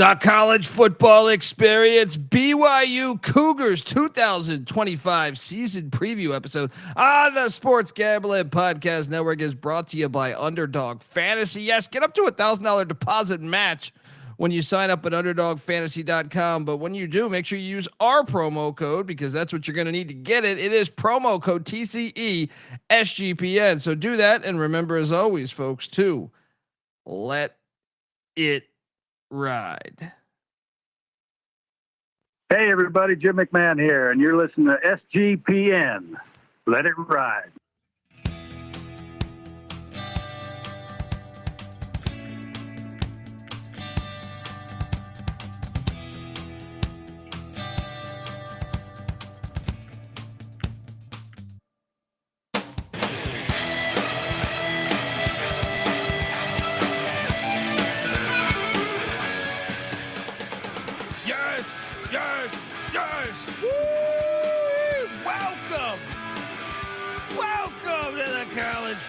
The college football experience, BYU Cougars 2025 season preview episode on the Sports Gambling Podcast Network is brought to you by Underdog Fantasy. Yes, get up to $1,000 deposit match when you sign up at underdogfantasy.com. But when you do, make sure you use our promo code because that's what you're going to need to get it. It is promo code TCE SGPN. So do that. And remember, as always, folks, to let it ride. Hey everybody, Jim McMahon here, and you're listening to SGPN. Let it ride.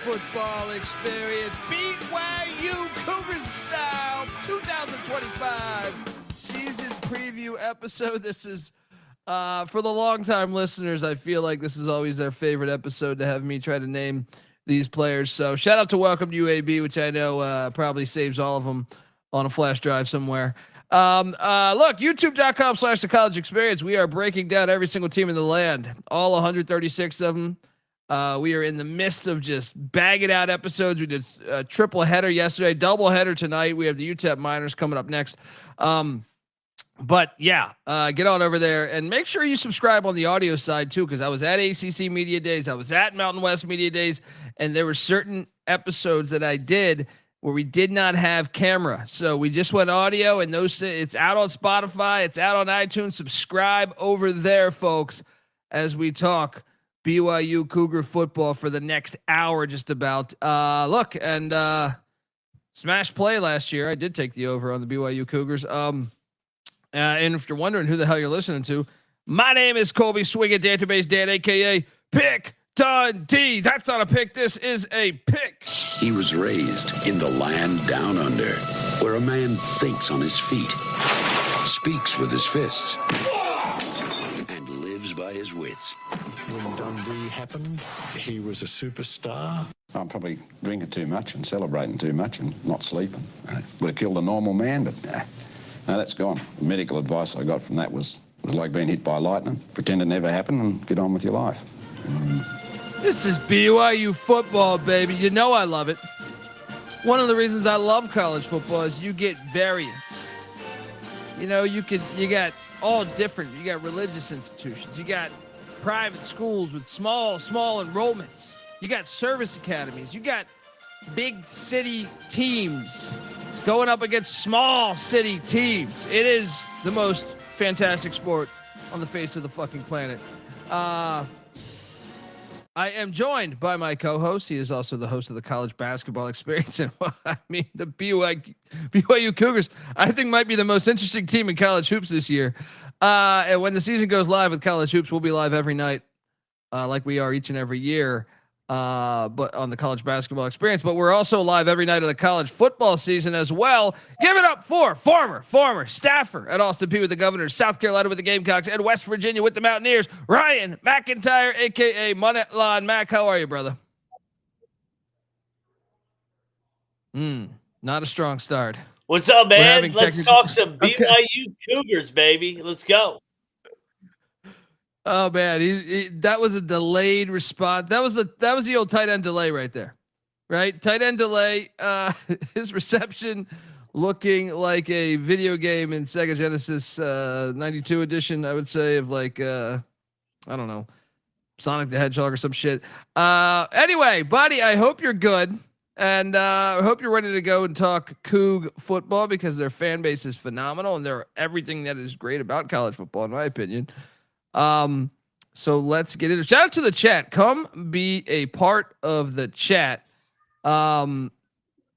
Football experience, BYU Cougars style 2025 season preview episode. This is for the longtime listeners. I feel like this is always their favorite episode to have me try to name these players. So shout out to Welcome to UAB, which I know probably saves all of them on a flash drive somewhere. Look, youtube.com/the college experience. We are breaking down every single team in the land, all 136 of them. We are in the midst of just bagging out episodes. We did a triple header yesterday, double header tonight. We have the UTEP Miners coming up next. But yeah, get on over there and make sure you subscribe on the audio side too, because I was at ACC Media Days, I was at Mountain West Media Days, and there were certain episodes that I did where we did not have camera. So we just went audio, and it's out on Spotify, it's out on iTunes. Subscribe over there, folks, as we talk BYU Cougar football for the next hour, just about. Look, and smash play last year. I did take the over on the BYU Cougars. And if you're wondering who the hell you're listening to, my name is Colby Swing at Database Dan, aka Pick Dundee. That's not a pick. This is a pick. He was raised in the land down under, where a man thinks on his feet, speaks with his fists, and lives by his wits. When Dundee happened, he was a superstar. I'm probably drinking too much and celebrating too much and not sleeping. Would have killed a normal man, but no, that's gone. The medical advice I got from that was like being hit by lightning. Pretend it never happened and get on with your life. This is BYU football, baby. You know I love it. One of the reasons I love college football is you get variance. You know, you got all different. You got religious institutions. You got private schools with small enrollments. You got service academies. You got big city teams going up against small city teams. It is the most fantastic sport on the face of the fucking planet. I am joined by my co-host. He is also the host of the college basketball experience. And I mean, the BYU Cougars, I think, might be the most interesting team in college hoops this year. And when the season goes live with college hoops, we'll be live every night, like we are each and every year, but on the college basketball experience. But we're also live every night of the college football season as well. Give it up for former staffer at Austin Peay with the Governors, South Carolina with the Gamecocks, and West Virginia with the Mountaineers, Ryan McIntyre, aka Moneyline Mac. How are you, brother? Not a strong start. What's up, man? Let's talk some BYU Cougars, baby. Let's go. Oh man, he that was a delayed response. That was the old tight end delay right there, right? Tight end delay. His reception looking like a video game in Sega Genesis 92 edition, I would say, of like I don't know, Sonic the Hedgehog or some shit. Anyway, buddy, I hope you're good. And I hope you're ready to go and talk Coug football because their fan base is phenomenal and they're everything that is great about college football, in my opinion. So let's get into. Shout out to the chat. Come be a part of the chat,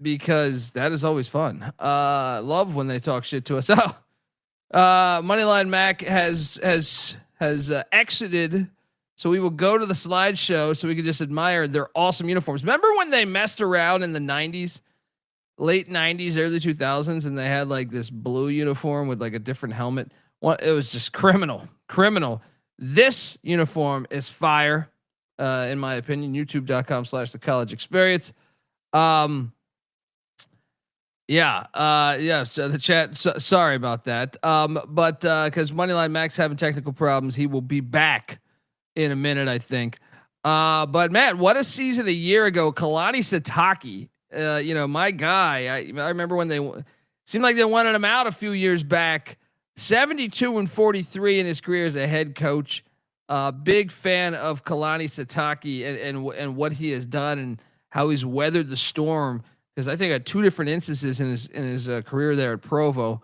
because that is always fun. Love when they talk shit to us. Moneyline Mac has exited. So we will go to the slideshow so we can just admire their awesome uniforms. Remember when they messed around in the 90s late 90s, early 2000s, and they had like this blue uniform with like a different helmet. It was just criminal. This uniform is fire, in my opinion. YouTube.com/the college experience. Yeah. So the chat. Sorry about that. But because Moneyline Max having technical problems, he will be back in a minute, I think. But Matt, what a season a year ago. Kalani Sitake, my guy. I remember when they seemed like they wanted him out a few years back. 72-43 in his career as a head coach. Big fan of Kalani Sitake and what he has done and how he's weathered the storm. Because I think at two different instances in his career there at Provo,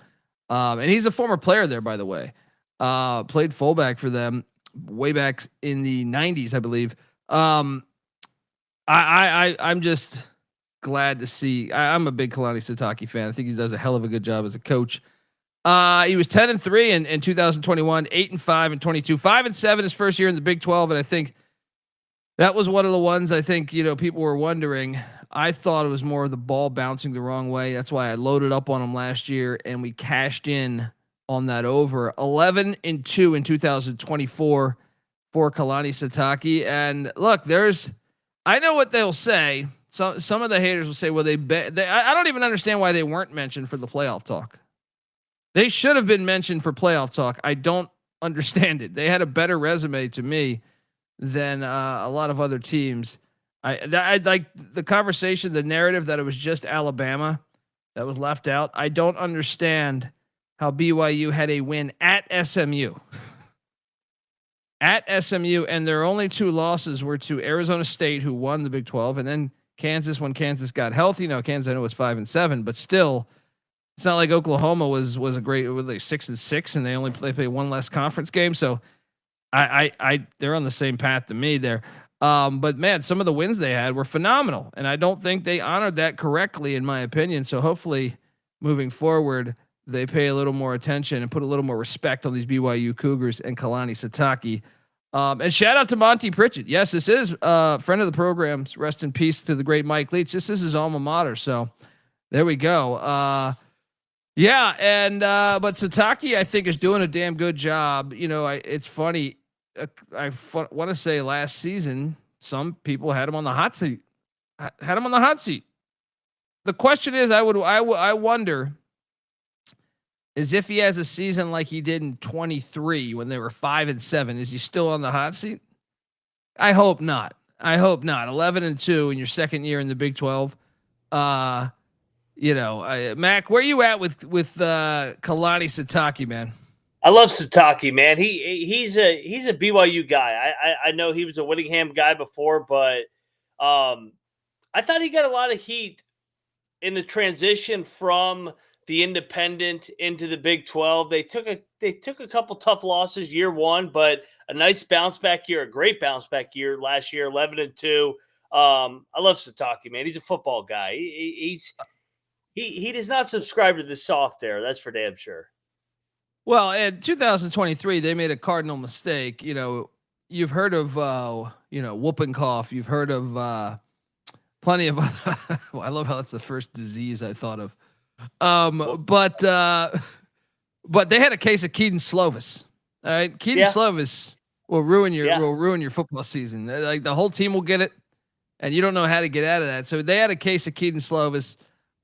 and he's a former player there, by the way. Played fullback for them way back in the 90s, I believe. I'm just glad to see. I'm a big Kalani Sitake fan. I think he does a hell of a good job as a coach. He was 10-3 in 2021, 8-5 in 22, 5-7 his first year in the Big 12, and I think that was one of the ones I think people were wondering. I thought it was more of the ball bouncing the wrong way. That's why I loaded up on him last year, and we cashed in on that over. 11-2 in 2024 for Kalani Sitake. And look, I know what they'll say. Some of the haters will say, well, I don't even understand why they weren't mentioned for the playoff talk. They should have been mentioned for playoff talk. I don't understand it. They had a better resume to me than a lot of other teams. I like the conversation, the narrative that it was just Alabama that was left out. I don't understand how BYU had a win at SMU. At SMU, and their only two losses were to Arizona State, who won the Big 12, and then Kansas when Kansas got healthy. Kansas I know was 5-7, but still, it's not like Oklahoma was a great, with like 6-6, and they play one less conference game. So they're on the same path to me there. But man, some of the wins they had were phenomenal, and I don't think they honored that correctly, in my opinion. So hopefully, moving forward, they pay a little more attention and put a little more respect on these BYU Cougars and Kalani Sitake. And shout out to Monty Pritchett. Yes, this is a friend of the program's. Rest in peace to the great Mike Leach. This is his alma mater. So there we go. Yeah. And, but Sitake, I think, is doing a damn good job. It's funny. I want to say last season, some people had him on the hot seat. The question is, I wonder is if he has a season like he did in 23 when they were 5-7, is he still on the hot seat? I hope not. 11-2 in your second year in the Big 12. Mac, where you at with Kalani Sitake, man? I love Sitake, man. He's a BYU guy. I know he was a Whittingham guy before, but I thought he got a lot of heat in the transition from the independent into the Big 12. They took a couple tough losses year one, but a nice bounce back year, a great bounce back year last year, 11-2. I love Sitake, man. He's a football guy. He does not subscribe to the soft air. That's for damn sure. Well, in 2023, they made a cardinal mistake. You've heard of, whooping cough. You've heard of plenty of well, I love how that's the first disease I thought of. But they had a case of Keaton Slovis. All right. Keaton Slovis will ruin your football season. Like the whole team will get it, and you don't know how to get out of that. So they had a case of Keaton Slovis.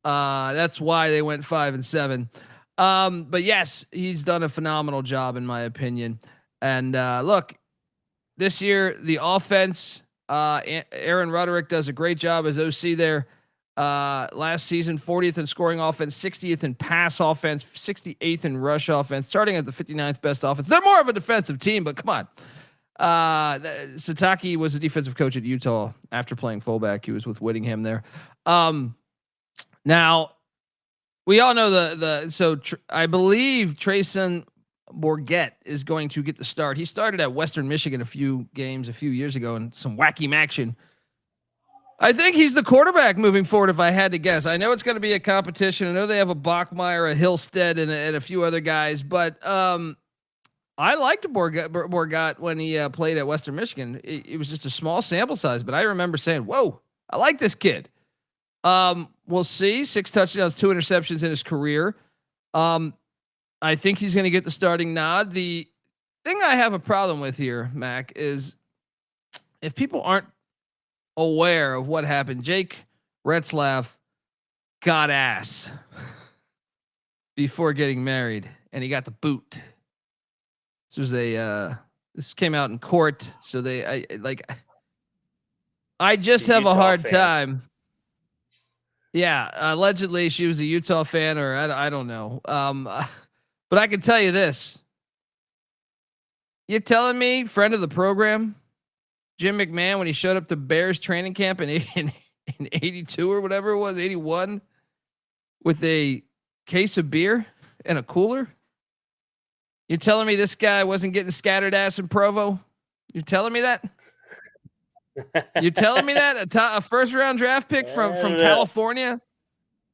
That's why they went 5-7. But yes, he's done a phenomenal job in my opinion. And look, this year the offense, Aaron Roderick does a great job as OC there. Last season, 40th in scoring offense, 60th in pass offense, 68th in rush offense, starting at the 59th best offense. They're more of a defensive team, but come on. Sitake was a defensive coach at Utah after playing fullback. He was with Whittingham there. Now we all know I believe Treyson Bourguet is going to get the start. He started at Western Michigan a few years ago in some wacky action. I think he's the quarterback moving forward, if I had to guess. I know it's going to be a competition. I know they have a Bachmeier, a Hillstead, and a few other guys, but I liked Bourguet when he played at Western Michigan. It was just a small sample size, but I remember saying, whoa, I like this kid. We'll see. 6 touchdowns, 2 interceptions in his career. I think he's going to get the starting nod. The thing I have a problem with here, Mac, is if people aren't aware of what happened, Jake Retzlaff got ass before getting married, and he got the boot. This came out in court, so I just have a hard time. Yeah, allegedly she was a Utah fan, or I don't know. But I can tell you this: you're telling me, friend of the program, Jim McMahon, when he showed up to Bears training camp in 82 or whatever it was, 81, with a case of beer and a cooler. You're telling me this guy wasn't getting scattered ass in Provo? You're telling me that? You're telling me that a first round draft pick from California?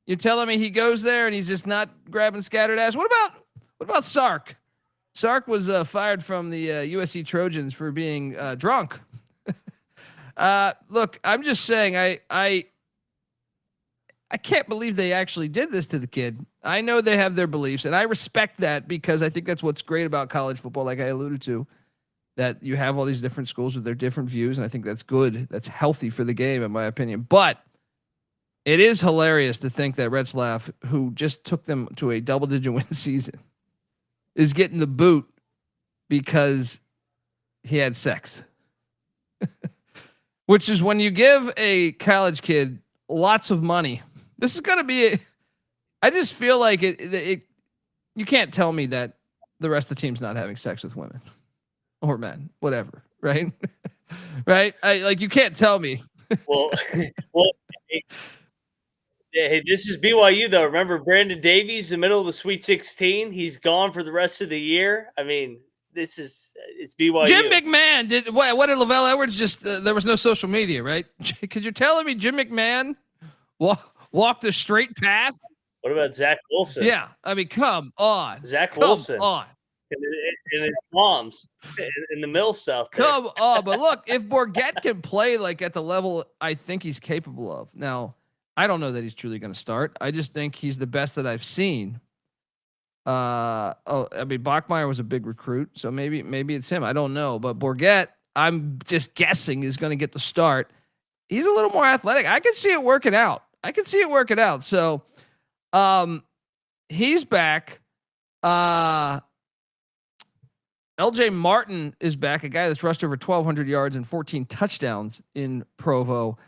You're telling me he goes there and he's just not grabbing scattered ass? What about Sark? Sark was fired from the USC Trojans for being drunk. Look, I'm just saying, I can't believe they actually did this to the kid. I know they have their beliefs, and I respect that because I think that's what's great about college football, like I alluded to, that you have all these different schools with their different views, and I think that's good. That's healthy for the game, in my opinion. But it is hilarious to think that Retzlaff, who just took them to a double-digit win season, is getting the boot because he had sex. Which is when you give a college kid lots of money. This is going to be I just feel like it you can't tell me that the rest of the team's not having sex with women or men, whatever, right? Right? You can't tell me. well, hey, this is BYU though. Remember Brandon Davies, the middle of the Sweet 16? He's gone for the rest of the year. I mean, it's BYU. Jim McMahon did what did Lavell Edwards just? There was no social media, right? Because you're telling me Jim McMahon walked a straight path. What about Zach Wilson? Yeah, I mean, come on, Zach Wilson. Come on, and his mom's in the mill south. There. Come on, but look, if Bourguet can play like at the level I think he's capable of, now I don't know that he's truly going to start. I just think he's the best that I've seen. I mean, Bachmeier was a big recruit, so maybe it's him. I don't know, but Bourguet, I'm just guessing, is going to get the start. He's a little more athletic. I can see it working out. So, he's back. LJ Martin is back, a guy that's rushed over 1,200 yards and 14 touchdowns in Provo.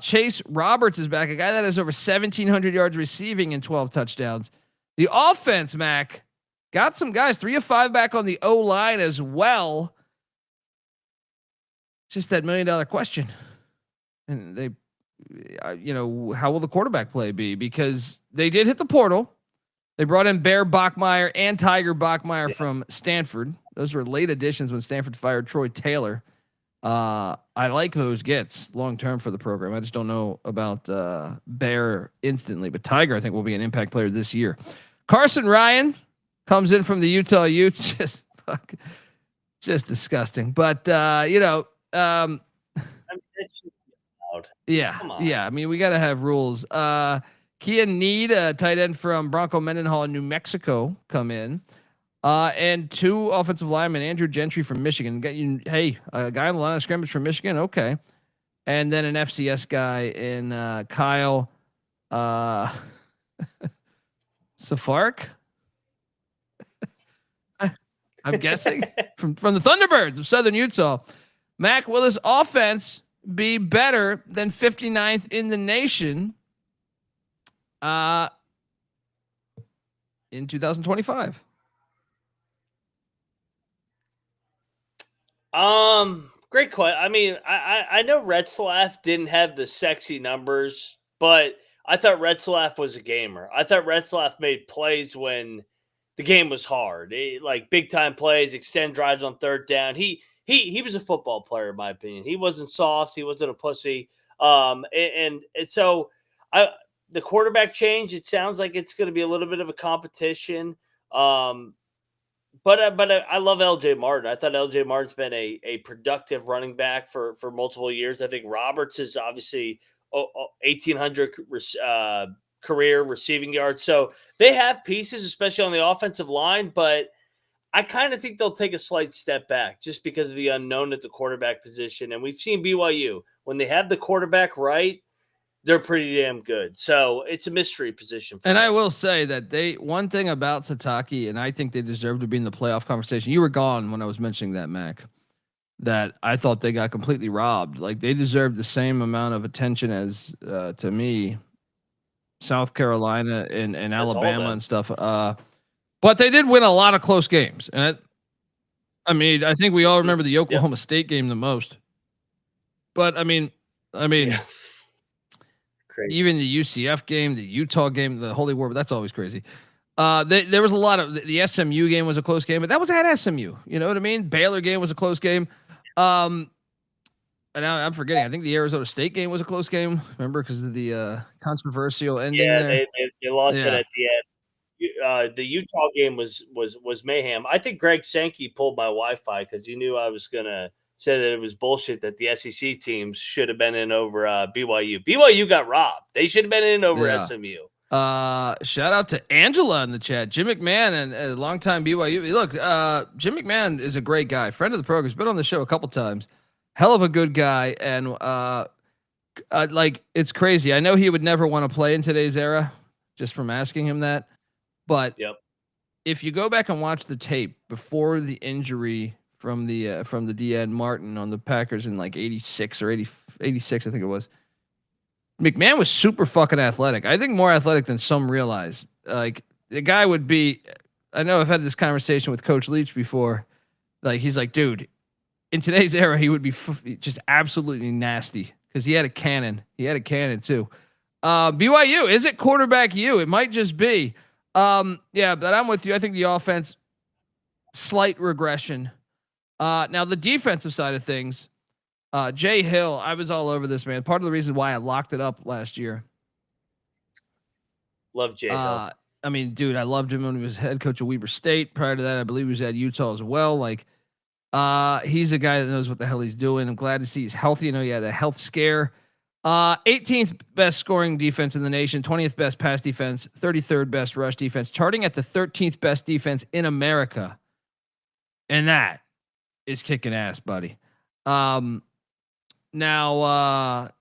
Chase Roberts is back, a guy that has over 1,700 yards receiving and 12 touchdowns. The offense, Mac, got some guys, 3 of 5 back on the O-line as well. It's just that $1 million question. And they, how will the quarterback play be? Because they did hit the portal. They brought in Bear Bachmeier and Tiger Bachmeier from Stanford. Those were late additions when Stanford fired Troy Taylor. I like those gets long-term for the program. I just don't know about Bear instantly, but Tiger I think will be an impact player this year. Carsen Ryan comes in from the Utah Utes. Just disgusting. But yeah. I mean, we got to have rules. Kean Need, tight end from Bronco Mendenhall in New Mexico, come in. And 2 offensive linemen, Andrew Gentry from Michigan. A guy on the line of scrimmage from Michigan. Okay. And then an FCS guy in Kyle Safark. I'm guessing from the Thunderbirds of Southern Utah. Mac, will this offense be better than 59th in the nation in 2025? Great question. I mean, I know Retzlaff didn't have the sexy numbers, but I thought Retzlaff was a gamer. I thought Retzlaff made plays when the game was hard, like big time plays, extend drives on third down. He was a football player, in my opinion. He wasn't soft. He wasn't a pussy. And so the quarterback change, it sounds like it's going to be a little bit of a competition. But I love LJ Martin. I thought LJ Martin's been a productive running back for multiple years. I think Roberts is obviously 1,800 career receiving yards. So they have pieces, especially on the offensive line, but I kind of think they'll take a slight step back just because of the unknown at the quarterback position. And we've seen BYU, when they have the quarterback right, they're pretty damn good. So it's a mystery position for And them. I will say that one thing about Sitake, and I think they deserve to be in the playoff conversation. You were gone when I was mentioning that, Mac, that I thought they got completely robbed. Like, they deserve the same amount of attention as, to me, South Carolina and Alabama and stuff. But they did win a lot of close games. And I mean, I think we all remember the Oklahoma State game the most. But I mean, Crazy. Even the UCF game, the Utah game, the Holy War, but that's always crazy. There was a lot of the SMU game was a close game, but that was at SMU. You know what I mean? Baylor game was a close game. And now I'm forgetting. I think the Arizona State game was a close game. Remember, because of the controversial ending there. They lost it at the end. The Utah game was mayhem. I think Greg Sankey pulled my Wi-Fi because he knew I was gonna say that it was bullshit that the SEC teams should have been in over BYU. BYU got robbed. They should have been in over SMU. Shout out to Angela in the chat. Jim McMahon and a longtime BYU. Look, Jim McMahon is a great guy, friend of the program. He's been on the show a couple times. Hell of a good guy, and like, it's crazy. I know he would never want to play in today's era, just from asking him that. But if you go back and watch the tape before the injury from the DN Martin on the Packers in like 86 or 86, I think it was, McMahon was super fucking athletic. I think more athletic than some realize. Like, the guy would be, I know I've had this conversation with Coach Leach before. Like, he's like, dude, in today's era, he would be just absolutely nasty because he had a cannon. He had a cannon too. BYU, is it quarterback you? It might just be. Yeah, but I'm with you. I think the offense, slight regression. Now the defensive side of things, Jay Hill, I was all over this, man. Part of the reason why I locked it up last year. Love Jay Hill. I mean, dude, I loved him when he was head coach of Weber State. Prior to that, I believe he was at Utah as well. Like, he's a guy that knows what the hell he's doing. I'm glad to see he's healthy. You know, he had a health scare. 18th best scoring defense in the nation, 20th best pass defense, 33rd best rush defense, charting at the 13th best defense in America. And that is kicking ass, buddy. Now,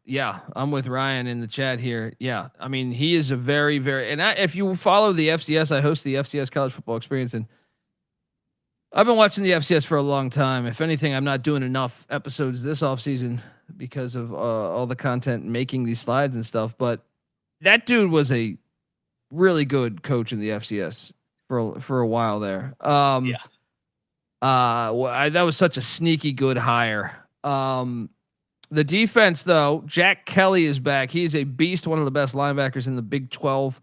yeah, I'm with Ryan in the chat here. Yeah. I mean, he is a very, very, and if you follow the FCS, I host the FCS College Football Experience, and I've been watching the FCS for a long time. If anything, I'm not doing enough episodes this offseason because of all the content making these slides and stuff. But that dude was a really good coach in the FCS for a while there. That was such a sneaky good hire. The defense, though, Jack Kelly is back. He's a beast, one of the best linebackers in the Big 12.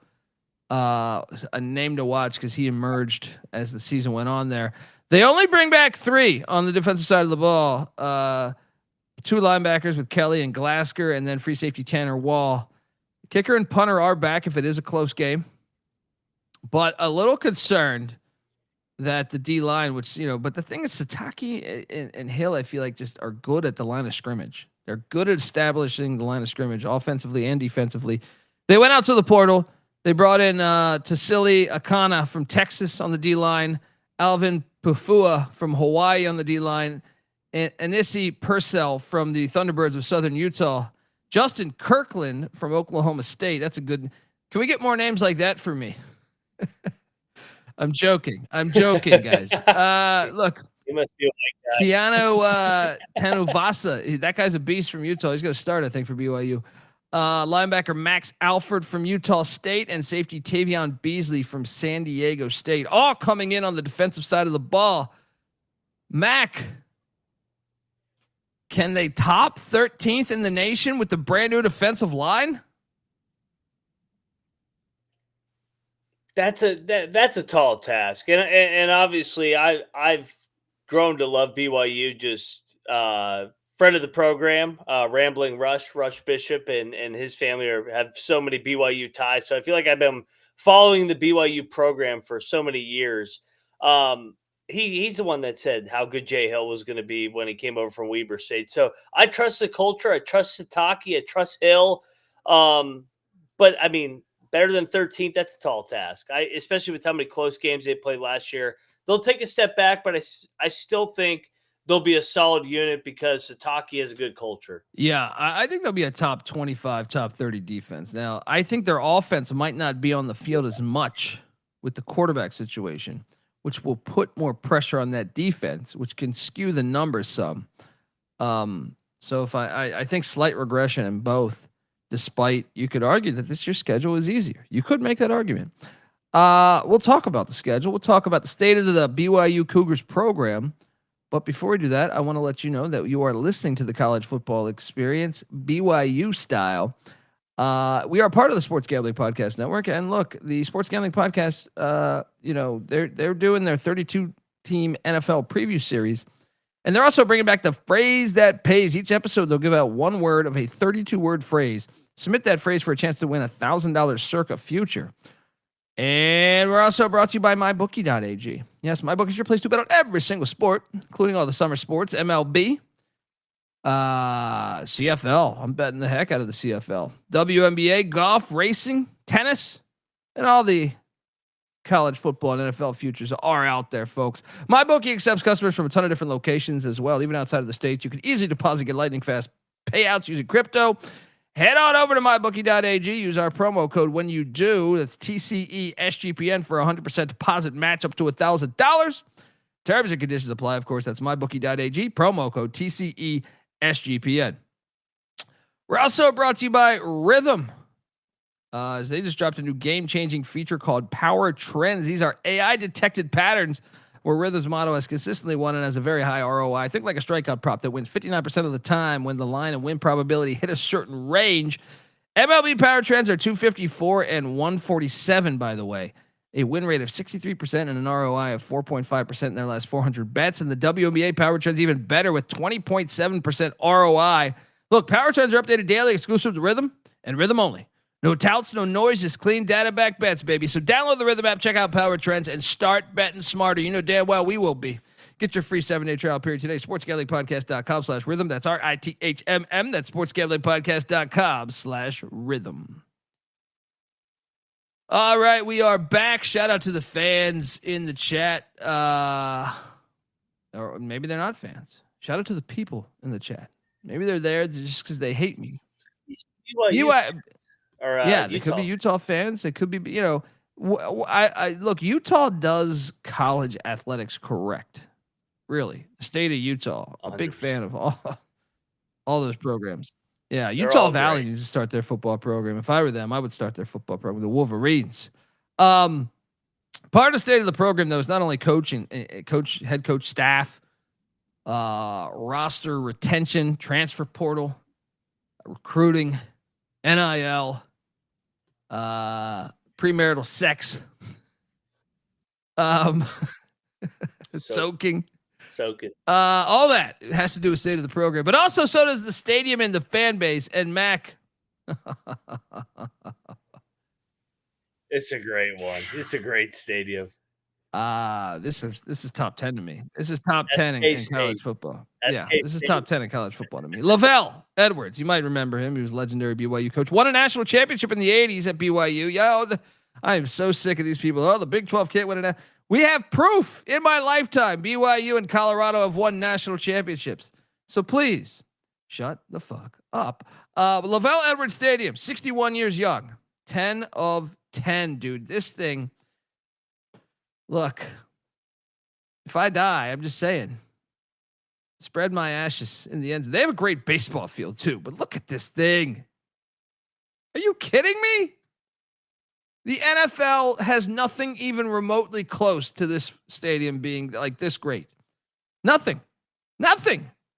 A name to watch because he emerged as the season went on there. They only bring back 3 on the defensive side of the ball. 2 linebackers with Kelly and Glasker, and then free safety Tanner Wall. Kicker and punter are back if it is a close game, but a little concerned that the D line, which, you know, but the thing is, Sitake and Hill, I feel like, just are good at the line of scrimmage. They're good at establishing the line of scrimmage offensively and defensively. They went out to the portal. They brought in Tassili Akana from Texas on the D line, Alvin Pufua from Hawaii on the D line, and Anisi Purcell from the Thunderbirds of Southern Utah, Justin Kirkland from Oklahoma State. That's a good. Can we get more names like that for me? I'm joking, guys. Look, you must feel like that. Keanu Tanuvasa. That guy's a beast from Utah. He's going to start, I think, for BYU. Linebacker Max Alford from Utah State and safety Tavion Beasley from San Diego State, all coming in on the defensive side of the ball. Mac, can they top 13th in the nation with the brand new defensive line? That's a tall task, and obviously I've grown to love BYU. Just friend of the program, Rambling Rush Bishop, and his family have so many BYU ties. So I feel like I've been following the BYU program for so many years. He's the one that said how good Jay Hill was going to be when he came over from Weber State. So I trust the culture. I trust Sitake. I trust Hill. But I mean, better than 13th, that's a tall task. Especially with how many close games they played last year. They'll take a step back, but I still think they'll be a solid unit because Sitake has a good culture. Yeah, I think they'll be a top 25, top 30 defense. Now, I think their offense might not be on the field as much with the quarterback situation, which will put more pressure on that defense, which can skew the numbers some. So if I think slight regression in both, despite you could argue that this year's schedule is easier. You could make that argument. We'll talk about the schedule. We'll talk about the state of the BYU Cougars program. But before we do that, I want to let you know that you are listening to the College Football Experience BYU style. We are part of the Sports Gambling Podcast Network, and look, the Sports Gambling Podcast, they're doing their 32-team NFL preview series, and they're also bringing back the phrase that pays. Each episode, they'll give out one word of a 32-word phrase. Submit that phrase for a chance to win $1,000 Circa future. And we're also brought to you by MyBookie.ag. Yes, MyBookie is your place to bet on every single sport, including all the summer sports, MLB, CFL. I'm betting the heck out of the CFL. WNBA, golf, racing, tennis, and all the college football and NFL futures are out there, folks. MyBookie accepts customers from a ton of different locations as well, even outside of the States. You can easily deposit, get lightning fast payouts using crypto. Head on over to mybookie.ag. Use our promo code when you do. That's TCESGPN for 100% deposit match up to $1,000. Terms and conditions apply, of course. That's mybookie.ag. Promo code TCESGPN. We're also brought to you by Rhythm. As they just dropped a new game-changing feature called Power Trends. These are AI-detected patterns where Rhythm's motto has consistently won and has a very high ROI. Think like a strikeout prop that wins 59% of the time when the line and win probability hit a certain range. MLB Power Trends are 254 and 147, by the way. A win rate of 63% and an ROI of 4.5% in their last 400 bets. And the WNBA Power Trends even better with 20.7% ROI. Look, Power Trends are updated daily, exclusive to Rhythm and Rhythm only. No touts, no noise, just clean data back bets, baby. So download the Rhythm app, check out Power Trends, and start betting smarter. You know damn well we will be. Get your free 7-day trial period today. SportsGamblingPodcast.com/rhythm. That's RITHMM. That's SportsGamblingPodcast.com/rhythm. All right, we are back. Shout out to the fans in the chat. Or maybe they're not fans. Shout out to the people in the chat. Maybe they're there just because they hate me. They could be Utah fans. It could be, look, Utah does college athletics correct. Really. The state of Utah. A 100%. Big fan of all those programs. Yeah, Utah Valley needs to start their football program. If I were them, I would start their football program. The Wolverines. Part of the state of the program, though, is not only coaching, head coach staff, roster retention, transfer portal, recruiting, NIL, premarital sex, soaking, all that has to do with state of the program, but also so does the stadium and the fan base. And Mac, it's a great one. It's a great stadium. This is top 10 to me. This is top 10 in college football. This is top 10 in college football to me. Lavell Edwards, you might remember him. He was a legendary BYU coach. Won a national championship in the 80s at BYU. I am so sick of these people. Oh, the Big 12 can't win it. We have proof in my lifetime. BYU and Colorado have won national championships. So please shut the fuck up. Lavell Edwards Stadium, 61 years young. 10 of 10, dude. This thing. Look, if I die, I'm just saying, spread my ashes in the end. They have a great baseball field too, but look at this thing. Are you kidding me? The NFL has nothing even remotely close to this stadium being like this great. Nothing.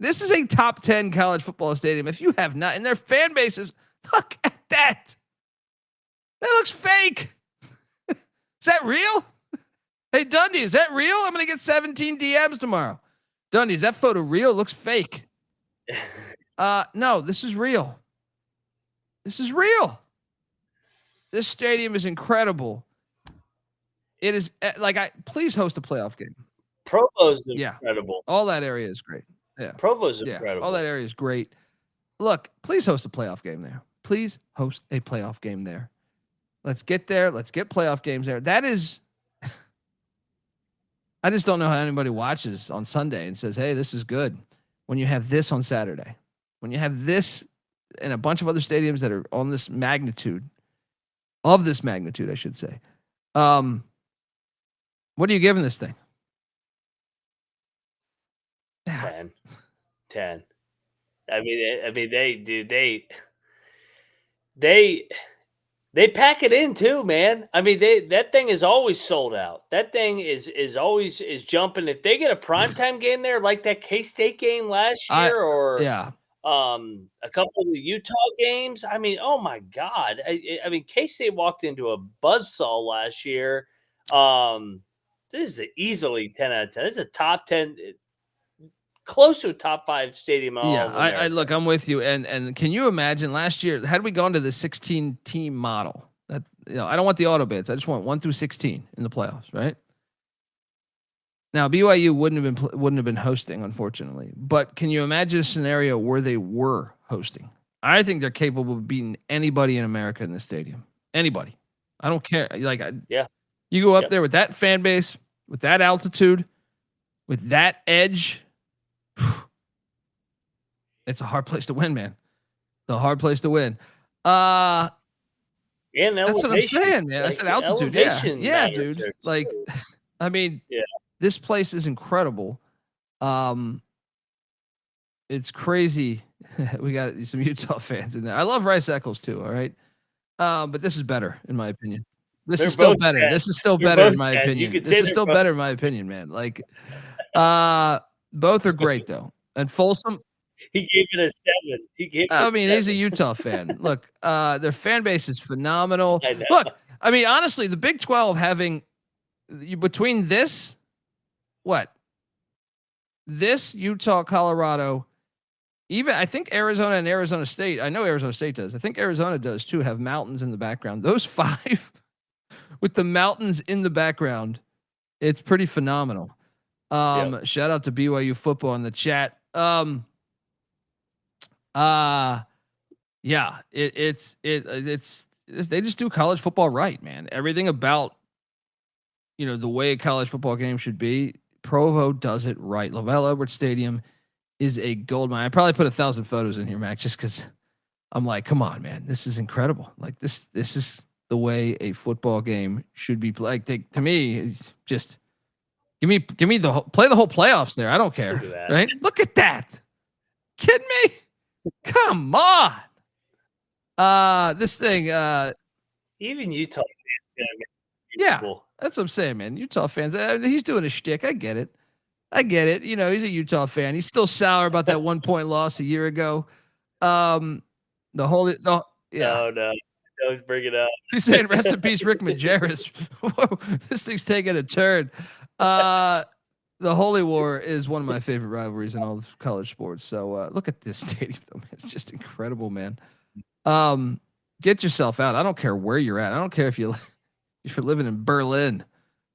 This is a top 10 college football stadium. If you have not, and their fan bases, look at that. That looks fake. Is that real? Hey, Dundee, is that real? I'm going to get 17 DMs tomorrow. Dundee, is that photo real? It looks fake. No, this is real. This is real. This stadium is incredible. It is please host a playoff game. Provo's incredible. All that area is great. Yeah. Provo's incredible. All that area is great. Look, please host a playoff game there. Please host a playoff game there. Let's get there. Let's get playoff games there. That is, I just don't know how anybody watches on Sunday and says, hey, this is good. When you have this on Saturday, when you have this and a bunch of other stadiums that are on this magnitude, I should say. What are you giving this thing? 10. I mean, they pack it in too, man. I mean, that thing is always sold out. That thing is always jumping. If they get a primetime game there, like that K-State game last year, or a couple of the Utah games. I mean, oh my God. I mean, K-State walked into a buzzsaw last year. This is easily 10 out of 10. This is a top 10, close to a top 5 stadium. I look, I'm with you. And can you imagine last year, had we gone to the 16 team model, that, I don't want the auto bids. I just want 1 through 16 in the playoffs, right? Now BYU wouldn't have been hosting, unfortunately, but can you imagine a scenario where they were hosting? I think they're capable of beating anybody in America in the stadium. Anybody. I don't care. You go up there with that fan base, with that altitude, with that edge. It's a hard place to win, man. It's a hard place to win. And that's what I'm saying, man. I said altitude. Yeah, dude. Like, I mean, this place is incredible. It's crazy. We got some Utah fans in there. I love Rice Eccles too. All right. But this is better, in my opinion. This is still better, in my opinion. This is still better, in my opinion, man. Like, both are great though. And Folsom, he gave it a 7. He's a Utah fan. Look, their fan base is phenomenal. Look, I mean, honestly, the Big 12 having between this, Utah, Colorado, even I think Arizona and Arizona State. I know Arizona State does. I think Arizona does too. Have mountains in the background. Those 5 with the mountains in the background, it's pretty phenomenal. Shout out to BYU football in the chat. It's they just do college football right, man. Everything about the way a college football game should be. Provo does it right. Lavell Edwards Stadium is a gold mine. I probably put 1,000 photos in here, Mac, just because I'm like, come on, man, this is incredible. Like this is the way a football game should be played. To me, it's just give me play the whole playoffs there. I don't care, right? Look at that. Kidding me? Come on. This thing. Even Utah fans. Yeah, that's what I'm saying, man. Utah fans. He's doing a shtick. I get it. He's a Utah fan. He's still sour about that 1-point loss a year ago. No, don't bring it up. He's saying rest in peace, Rick Majerus. Whoa, this thing's taking a turn. The Holy War is one of my favorite rivalries in all of college sports. So look at this stadium, though, man. It's just incredible, man. Get yourself out. I don't care where you're at. I don't care if you're living in Berlin.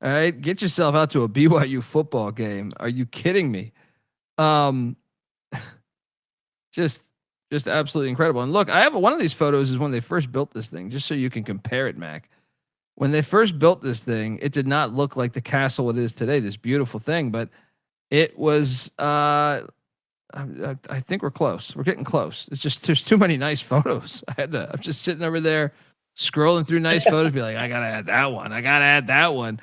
All right, get yourself out to a BYU football game. Are you kidding me? Just absolutely incredible. And look, I have one of these photos is when they first built this thing, just so you can compare it, Mac. When they first built this thing, it did not look like the castle it is today, this beautiful thing, but it was, I think we're close. We're getting close. It's just, there's too many nice photos. I'm just sitting over there scrolling through nice photos, be like, I got to add that one. I got to add that one.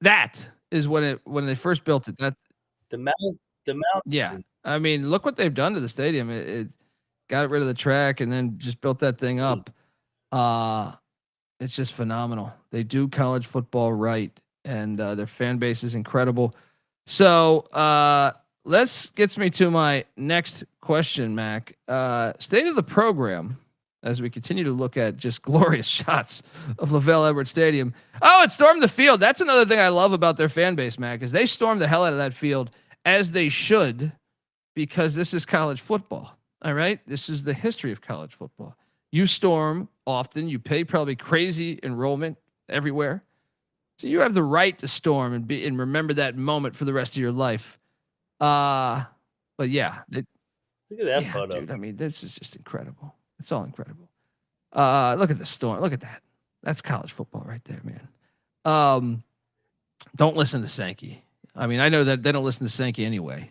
That is when they first built it. That the mountain. Yeah. I mean, look what they've done to the stadium. It got rid of the track and then just built that thing up. It's just phenomenal. They do college football right, and their fan base is incredible. So gets me to my next question, Mac. State of the program as we continue to look at just glorious shots of Lavell Edwards Stadium. Oh, it stormed the field. That's another thing I love about their fan base, Mac, is they storm the hell out of that field, as they should, because this is college football. All right. This is the history of college football. You storm often, you pay probably crazy enrollment everywhere. So you have the right to storm and remember that moment for the rest of your life. But yeah. Look at that photo. Dude, I mean, this is just incredible. It's all incredible. Look at the storm. Look at that. That's college football right there, man. Don't listen to Sankey. I mean, I know that they don't listen to Sankey anyway,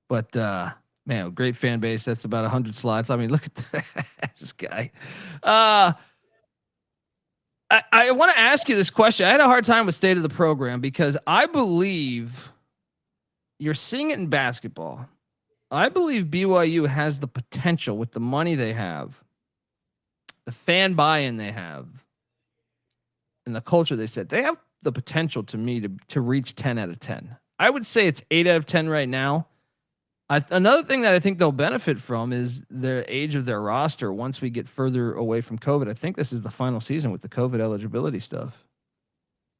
but man, great fan base. That's about 100 slots. I mean, look at this guy. I want to ask you this question. I had a hard time with state of the program because I believe you're seeing it in basketball. I believe BYU has the potential with the money they have, the fan buy-in they have, and the culture they set. They have the potential to me to reach 10 out of 10. I would say it's 8 out of 10 right now. Another thing that I think they'll benefit from is the age of their roster once we get further away from COVID. I think this is the final season with the COVID eligibility stuff.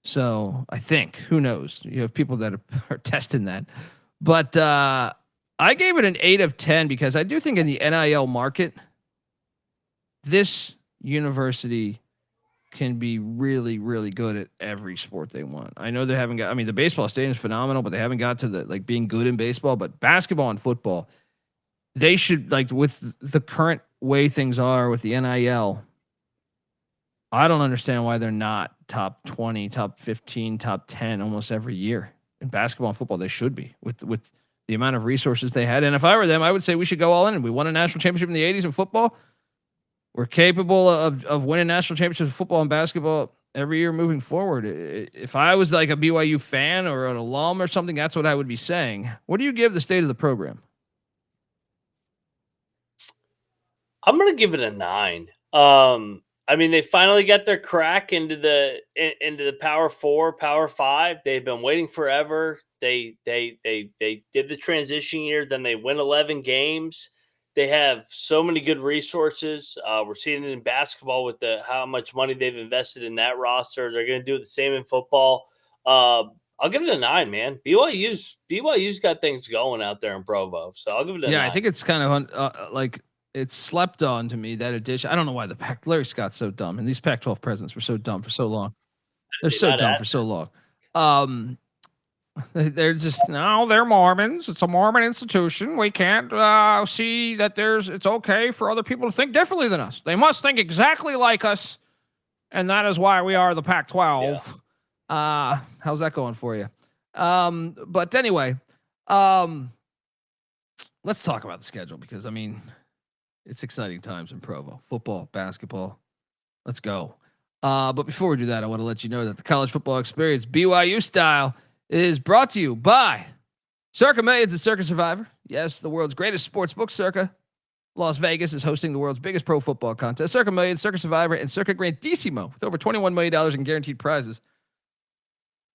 So I think, who knows? You have people that are testing that. But I gave it an 8 of 10 because I do think in the NIL market, this university can be really, really good at every sport they want. I know they haven't got, I mean, the baseball stadium is phenomenal, but they haven't got to the, like, being good in baseball, but basketball and football, they should, like, with the current way things are with the NIL, I don't understand why they're not top 20, top 15, top 10 almost every year. In basketball and football, they should be with the amount of resources they had. And if I were them, I would say we should go all in. We won a national championship in the 80s in football. We're capable of winning national championships in football and basketball every year moving forward. If I was like a BYU fan or an alum or something, that's what I would be saying. What do you give the state of the program? I'm going to give it a 9. I mean, they finally got their crack into the Power 4, Power 5. They've been waiting forever. They did the transition year, then they win 11 games. They have so many good resources. We're seeing it in basketball with how much money they've invested in that roster. They're going to do the same in football. I'll give it a 9, man. BYU's got things going out there in Provo, so I'll give it a 9. Yeah, I think it's kind of like it's slept on to me, that addition. I don't know why Larry Scott's so dumb, and these Pac-12 presidents were so dumb for so long. They're so dumb for so long. They're just, no, they're Mormons. It's a Mormon institution. We can't see that it's okay for other people to think differently than us. They must think exactly like us. And that is why we are the Pac-12. Yeah. How's that going for you? But anyway, let's talk about the schedule because, I mean, it's exciting times in Provo. Football, basketball. Let's go. But before we do that, I want to let you know that the college football experience, BYU style, is brought to you by Circa Millions and Circa Survivor. Yes, the world's greatest sports book, Circa. Las Vegas is hosting the world's biggest pro football contest. Circa Millions, Circa Survivor, and Circa Grandissimo with over $21 million in guaranteed prizes.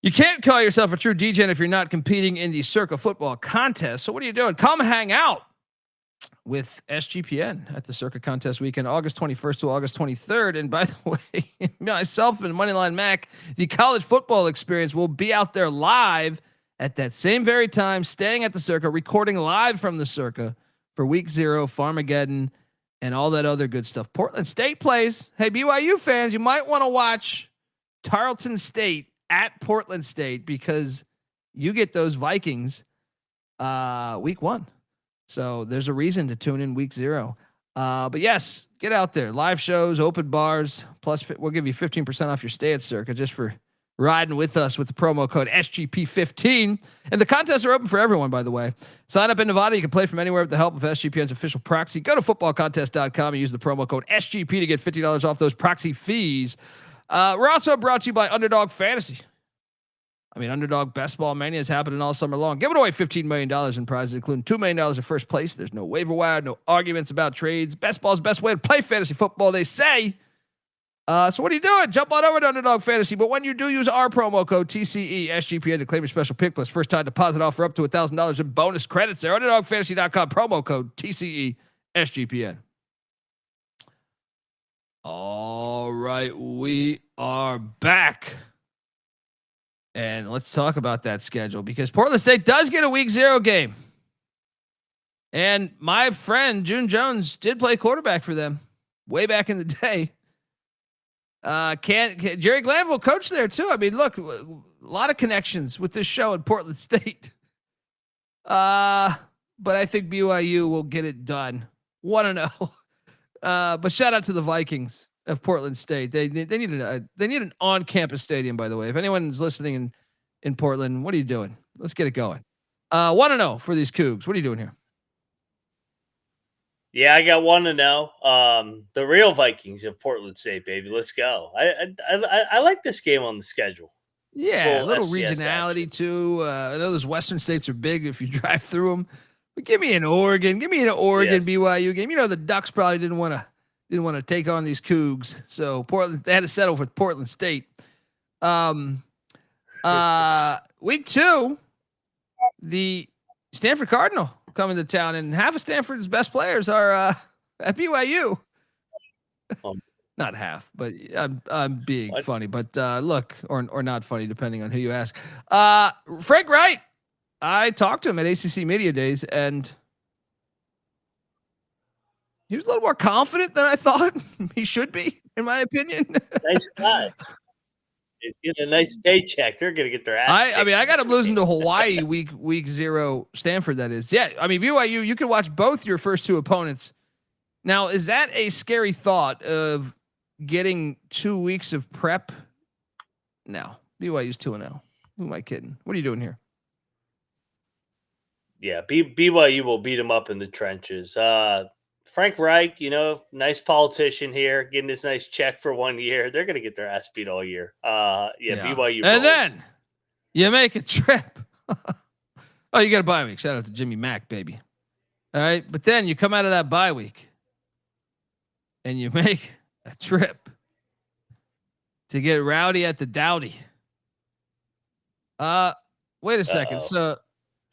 You can't call yourself a true DJ if you're not competing in the Circa football contest. So what are you doing? Come hang out with SGPN at the Circa contest weekend, August 21st to August 23rd. And by the way, myself and Moneyline Mac, the college football experience, will be out there live at that same very time, staying at the Circa, recording live from the Circa for week 0, Farmageddon, and all that other good stuff. Portland State plays. Hey, BYU fans, you might want to watch Tarleton State at Portland State because you get those Vikings week 1. So there's a reason to tune in week 0. But yes, get out there. Live shows, open bars, plus we'll give you 15% off your stay at Circa just for riding with us with the promo code SGP15. And the contests are open for everyone, by the way. Sign up in Nevada. You can play from anywhere with the help of SGPN's official proxy. Go to footballcontest.com and use the promo code SGP to get $50 off those proxy fees. We're also brought to you by Underdog Fantasy. I mean, Underdog Best Ball Mania is happening all summer long. Giving away $15 million in prizes, including $2 million in first place. There's no waiver wire, no arguments about trades. Best ball is the best way to play fantasy football, they say. So what are you doing? Jump on over to Underdog Fantasy. But when you do, use our promo code TCE SGPN to claim your special pick plus first time deposit offer up to $1,000 in bonus credits there. UnderdogFantasy.com, promo code TCE SGPN. All right, we are back. And let's talk about that schedule because Portland State does get a week 0 game. And my friend June Jones did play quarterback for them way back in the day. Jerry Glanville coached there too. I mean, look, a lot of connections with this show in Portland State. But I think BYU will get it done. 1-0. But shout out to the Vikings of Portland State. They need an on-campus stadium, by the way. If anyone's listening in Portland, what are you doing? Let's get it going. 1-0 for these Cougs. What are you doing here? Yeah, I got 1-0. The real Vikings of Portland State, baby. Let's go. I like this game on the schedule. Yeah, a little FCS regionality action. too. I know those Western states are big if you drive through them. But give me an Oregon. Give me an Oregon Yes. BYU game. You know the Ducks probably didn't want to take on these Cougs, so Portland they had to settle with Portland State. Week 2, the Stanford Cardinal coming to town, and half of Stanford's best players are at BYU. Not half, but I'm being funny. But look, or not funny, depending on who you ask. Frank Wright, I talked to him at ACC Media Days, and he was a little more confident than I thought he should be, in my opinion. Nice guy. He's getting a nice paycheck. They're going to get their ass. I mean, I got him losing to Hawaii week 0 Stanford. That is, yeah. I mean, BYU, you can watch both your first 2 opponents. Now, is that a scary thought of getting 2 weeks of prep? No, BYU's 2-0. Who am I kidding? What are you doing here? Yeah, BYU will beat him up in the trenches. Frank Reich, nice politician here, getting this nice check for 1 year. They're going to get their ass beat all year. BYU. And then you make a trip. Oh, you got a bye week. Shout out to Jimmy Mack, baby. All right. But then you come out of that bye week and you make a trip to get rowdy at the Dowdy. Wait a second. Uh-oh. So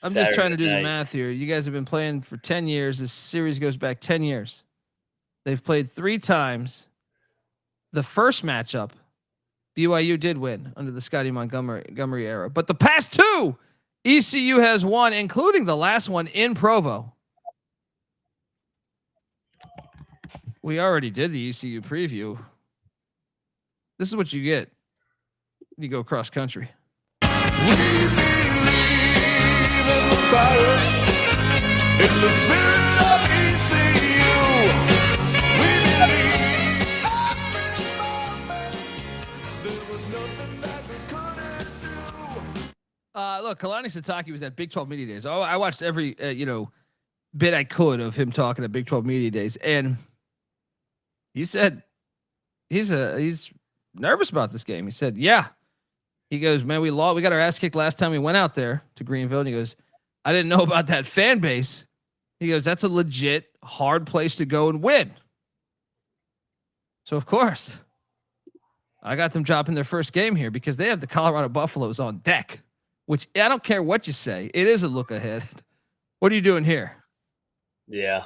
I'm Saturday just trying to do night. the math here. You guys have been playing for 10 years. This series goes back 10 years. They've played 3 times. The first matchup, BYU did win under the Scotty Montgomery era. But the past 2, ECU has won, including the last one in Provo. We already did the ECU preview. This is what you get. You go cross country. Look, Kalani Sitake was at Big 12 Media Days. Oh, I watched every bit I could of him talking at Big 12 Media Days, and he said he's nervous about this game. He said, "Yeah." He goes, "Man, we lost. We got our ass kicked last time we went out there to Greenville." And he goes, "I didn't know about that fan base." He goes, "That's a legit hard place to go and win." So of course, I got them dropping their first game here because they have the Colorado Buffaloes on deck, which I don't care what you say. It is a look ahead. What are you doing here? Yeah.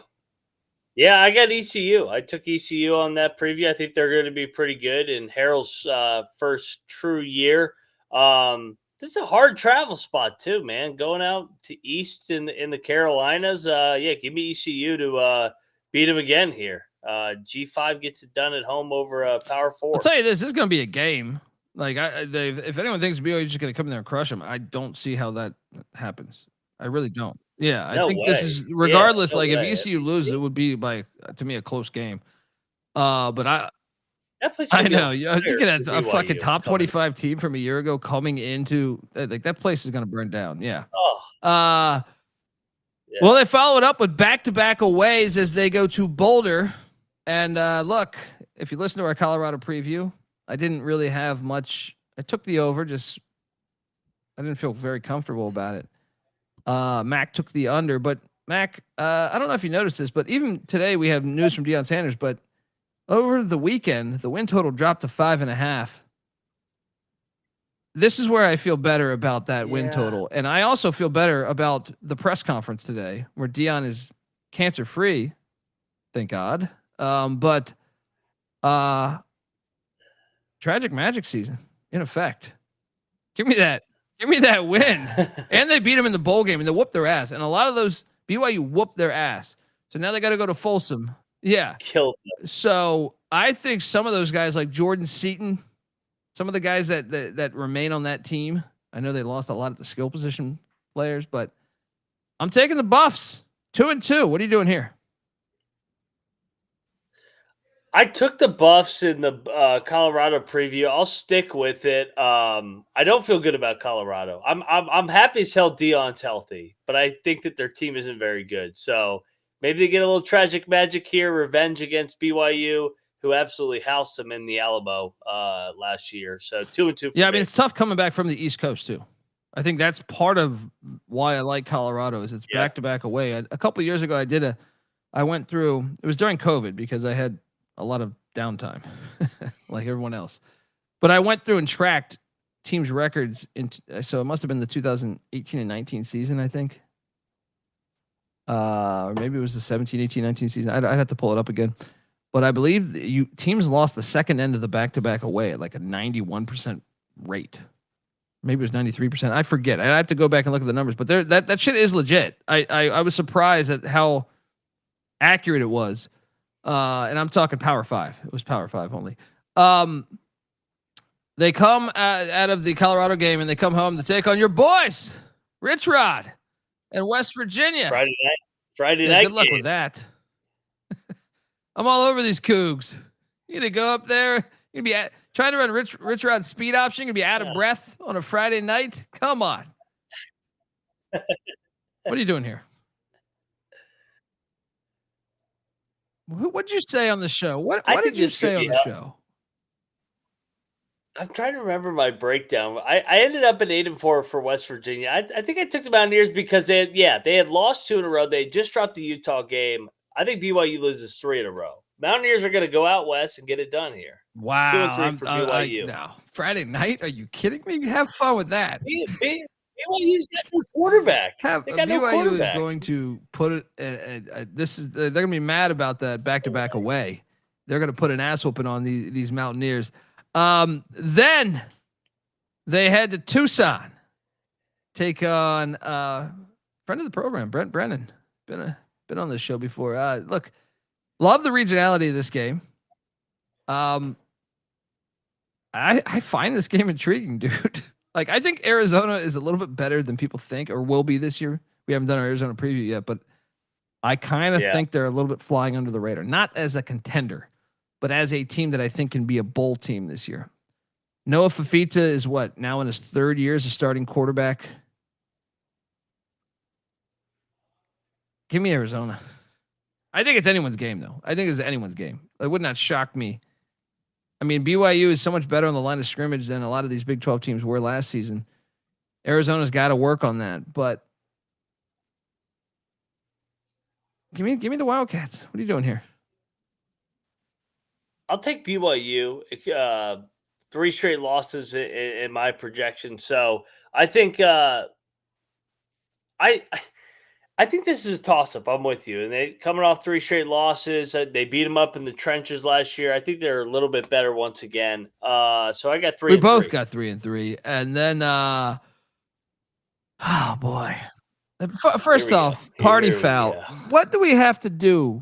Yeah, I got ECU. I took ECU on that preview. I think they're going to be pretty good in Harrell's first true year. This is a hard travel spot too, man. Going out to East in the Carolinas. Give me ECU to beat them again here. G5 gets it done at home over Power 4. I'll tell you this is going to be a game. Like if anyone thinks BYU is just going to come in there and crush them, I don't see how that happens. I really don't. Yeah, I think this is regardless. If ECU loses, it would be to me a close game. But I know you get a fucking top 25 team from a year ago coming into that place is going to burn down. Yeah. Yeah. Well, they follow it up with back-to-back aways as they go to Boulder. And look, if you listen to our Colorado preview, I didn't really have much. I took the over. I didn't feel very comfortable about it. Mac took the under, but Mac, I don't know if you noticed this, but even today we have news from Deion Sanders, but over the weekend, the win total dropped to 5.5. This is where I feel better about that win total. And I also feel better about the press conference today where Deion is cancer free. Thank God. But tragic magic season in effect. Give me that win. And they beat them in the bowl game and they whooped their ass. And a lot of those BYU whooped their ass. So now they got to go to Folsom. Yeah. Killed them. So I think some of those guys like Jordan Seaton, some of the guys that remain on that team, I know they lost a lot of the skill position players, but I'm taking the Buffs 2-2. What are you doing here? I took the Buffs in the Colorado preview. I'll stick with it. I don't feel good about Colorado. I'm happy as hell Deion's healthy, but I think that their team isn't very good. So maybe they get a little tragic magic here, revenge against BYU, who absolutely housed them in the Alamo last year. So 2-2. Yeah, I mean, it's tough coming back from the East Coast too. I think that's part of why I like Colorado is it's back-to-back away. A couple of years ago, I went through. It was during COVID because I had a lot of downtime, like everyone else. But I went through and tracked teams' records. So it must have been the 2018 and 19 season, I think. Or maybe it was the 17, 18, 19 season. I'd have to pull it up again. But I believe teams lost the second end of the back-to-back away at like a 91% rate. Maybe it was 93%. I forget. I have to go back and look at the numbers. But that shit is legit. I was surprised at how accurate it was. And I'm talking Power 5. It was Power 5 only. They come out of the Colorado game and they come home to take on your boys, Rich Rod and West Virginia. Friday night. Good luck with that. I'm all over these Cougs. You gonna go up there? You gonna be trying to run Rich Rod's speed option? You gonna be out of breath on a Friday night? Come on. What are you doing here? What'd you say on the show? What did you say on the show? I'm trying to remember my breakdown. I ended up at 8-4 for West Virginia. I think I took the Mountaineers because they had lost 2 in a row. They just dropped the Utah game. I think BYU loses 3 in a row. Mountaineers are going to go out west and get it done here. Wow. 2-3 for BYU. No. Friday night? Are you kidding me? Have fun with that. BYU's got no quarterback. BYU is going to put it. They're going to be mad about that back-to-back away. They're going to put an ass whooping on these Mountaineers. Then they head to Tucson, take on friend of the program, Brent Brennan. Been on this show before. Look, love the regionality of this game. I find this game intriguing, dude. Like, I think Arizona is a little bit better than people think or will be this year. We haven't done our Arizona preview yet, but I kind of think they're a little bit flying under the radar, not as a contender, but as a team that I think can be a bowl team this year. Noah Fafita is now in his 3rd year as a starting quarterback. Give me Arizona. I think it's anyone's game, though. I think it's anyone's game. It would not shock me. I mean, BYU is so much better on the line of scrimmage than a lot of these Big 12 teams were last season. Arizona's got to work on that, but give me the Wildcats. What are you doing here? I'll take BYU. 3 straight losses in my projection. So I think I think this is a toss-up. I'm with you. And they coming off 3 straight losses. They beat them up in the trenches last year. I think they're a little bit better once again. So I got 3. We both got 3-3. And then, oh boy. First off, party foul. What do we have to do?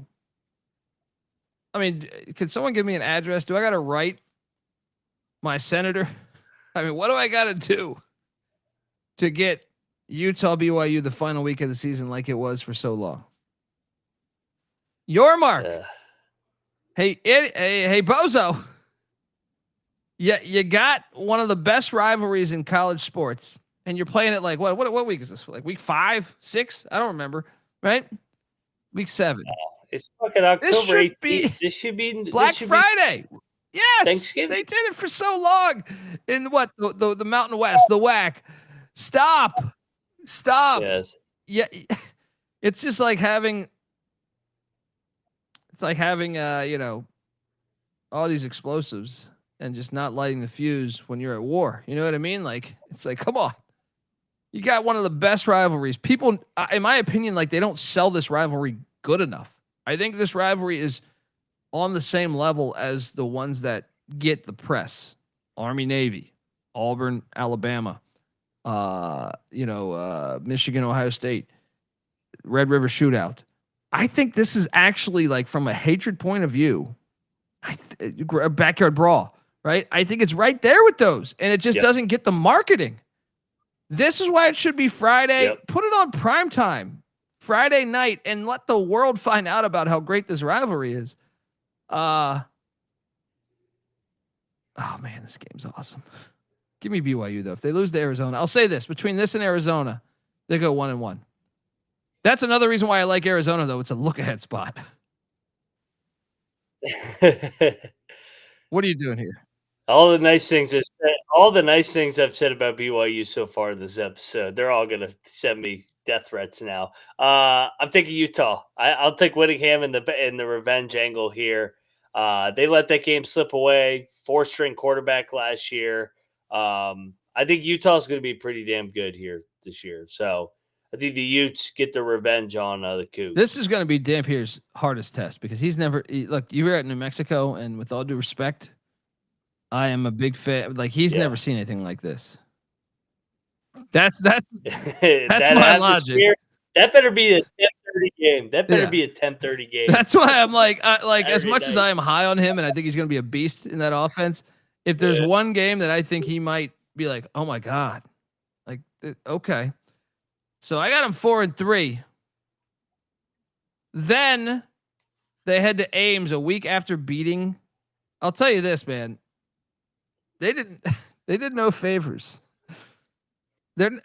I mean, can someone give me an address? Do I got to write my senator? I mean, what do I got to do to get Utah BYU the final week of the season like it was for so long? Your mark. Hey, Bozo. Yeah, you got one of the best rivalries in college sports, and you're playing it like what week is this? Like week 5, 6? I don't remember. Right? Week 7. It's fucking October 18th. This should be Black Friday. Yes, Thanksgiving. They did it for so long in the Mountain West, the WAC. Stop. Yes. Yeah, it's just like having. It's like having all these explosives and just not lighting the fuse when you're at war. You know what I mean? Like, it's like, come on. You got one of the best rivalries. People, in my opinion, like, they don't sell this rivalry good enough. I think this rivalry is on the same level as the ones that get the press. Army, Navy, Auburn, Alabama, Michigan, Ohio State, Red River Shootout. I think this is actually, like, from a hatred point of view, a backyard brawl, right? I think it's right there with those, and it just doesn't get the marketing. This is why it should be Friday. Yep. Put it on primetime Friday night and let the world find out about how great this rivalry is. Oh man, this game's awesome. Give me BYU though. If they lose to Arizona, I'll say this: between this and Arizona, they go 1-1. That's another reason why I like Arizona though. It's a look-ahead spot. What are you doing here? All the nice things I've said about BYU so far in this episode, they're all gonna send me death threats now. I'm taking Utah. I'll take Whittingham in the revenge angle here. They let that game slip away. 4-string quarterback last year. I think Utah's going to be pretty damn good here this year. So I think the Utes get the revenge on the Cougs. This is going to be Dampier's hardest test because he's never look. You were at New Mexico, and with all due respect, I am a big fan. Like he's never seen anything like this. That's that my logic. That better be a 10:30 game. That better be a 10:30 game. That's why I'm like as much as I am high on him, and I think he's going to be a beast in that offense. If there's one game that I think he might be like, oh my god, like okay. So I got him 4-3. Then they head to Ames a week after beating. I'll tell you this, man. They did no favors. They're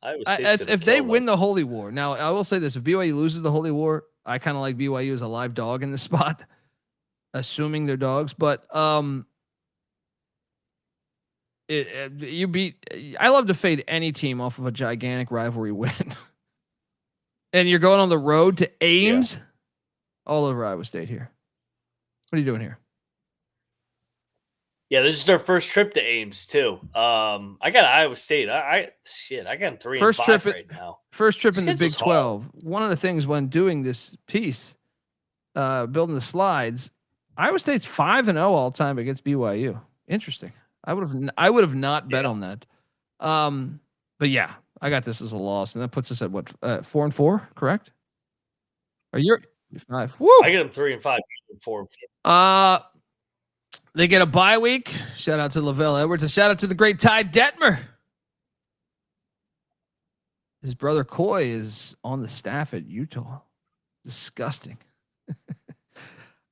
if they win the Holy War. Now I will say this: if BYU loses the Holy War, I kind of like BYU as a live dog in this spot, assuming they're dogs. But I love to fade any team off of a gigantic rivalry win. And you're going on the road to Ames, all over Iowa State here. What are you doing here? Yeah, this is their first trip to Ames too. I got Iowa State. I got them 3-5 right now. First trip in the Big 12. One of the things when doing this piece, building the slides, Iowa State's 5-0 all time against BYU. Interesting. I would have not bet on that. But yeah, I got this as a loss, and that puts us at what 4-4, correct? Are you 5? Woo! I get them 3-5, 4. They get a bye week. Shout out to Lavell Edwards. A shout out to the great Ty Detmer. His brother Coy is on the staff at Utah. Disgusting.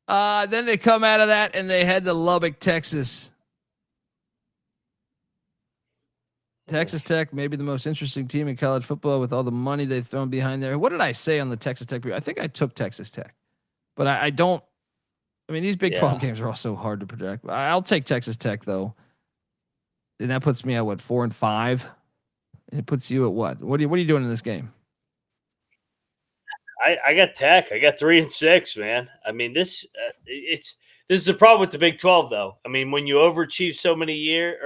Then they come out of that and they head to Lubbock, Texas. Texas Tech, maybe the most interesting team in college football with all the money they've thrown behind there. What did I say on the Texas Tech? I think I took Texas Tech, but I don't. I mean, these Big 12 games are all so hard to project. I'll take Texas Tech though, and that puts me at what 4-5, and it puts you at what? What are you doing in this game? I got Tech. I got 3-6, man. I mean, this is the problem with the Big 12 though. I mean, when you overachieve so many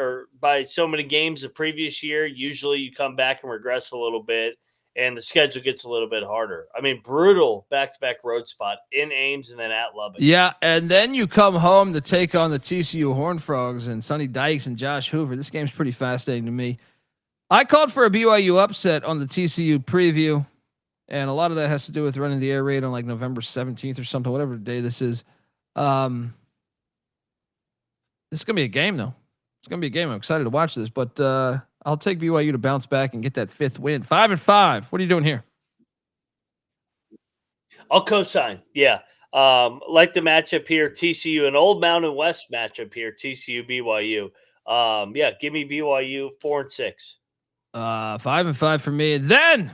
by so many games the previous year, usually you come back and regress a little bit. And the schedule gets a little bit harder. I mean, brutal back-to-back road spot in Ames and then at Lubbock. Yeah, and then you come home to take on the TCU Horned Frogs and Sonny Dykes and Josh Hoover. This game's pretty fascinating to me. I called for a BYU upset on the TCU preview, and a lot of that has to do with running the air raid on like November 17th or something, whatever day this is. This is going to be a game, though. It's going to be a game. I'm excited to watch this, but I'll take BYU to bounce back and get that 5th win. 5-5. What are you doing here? I'll co-sign. Yeah. Like the matchup here, TCU, an Old Mountain West matchup here, TCU, BYU. Yeah, give me BYU 4-6. 5-5 for me. And then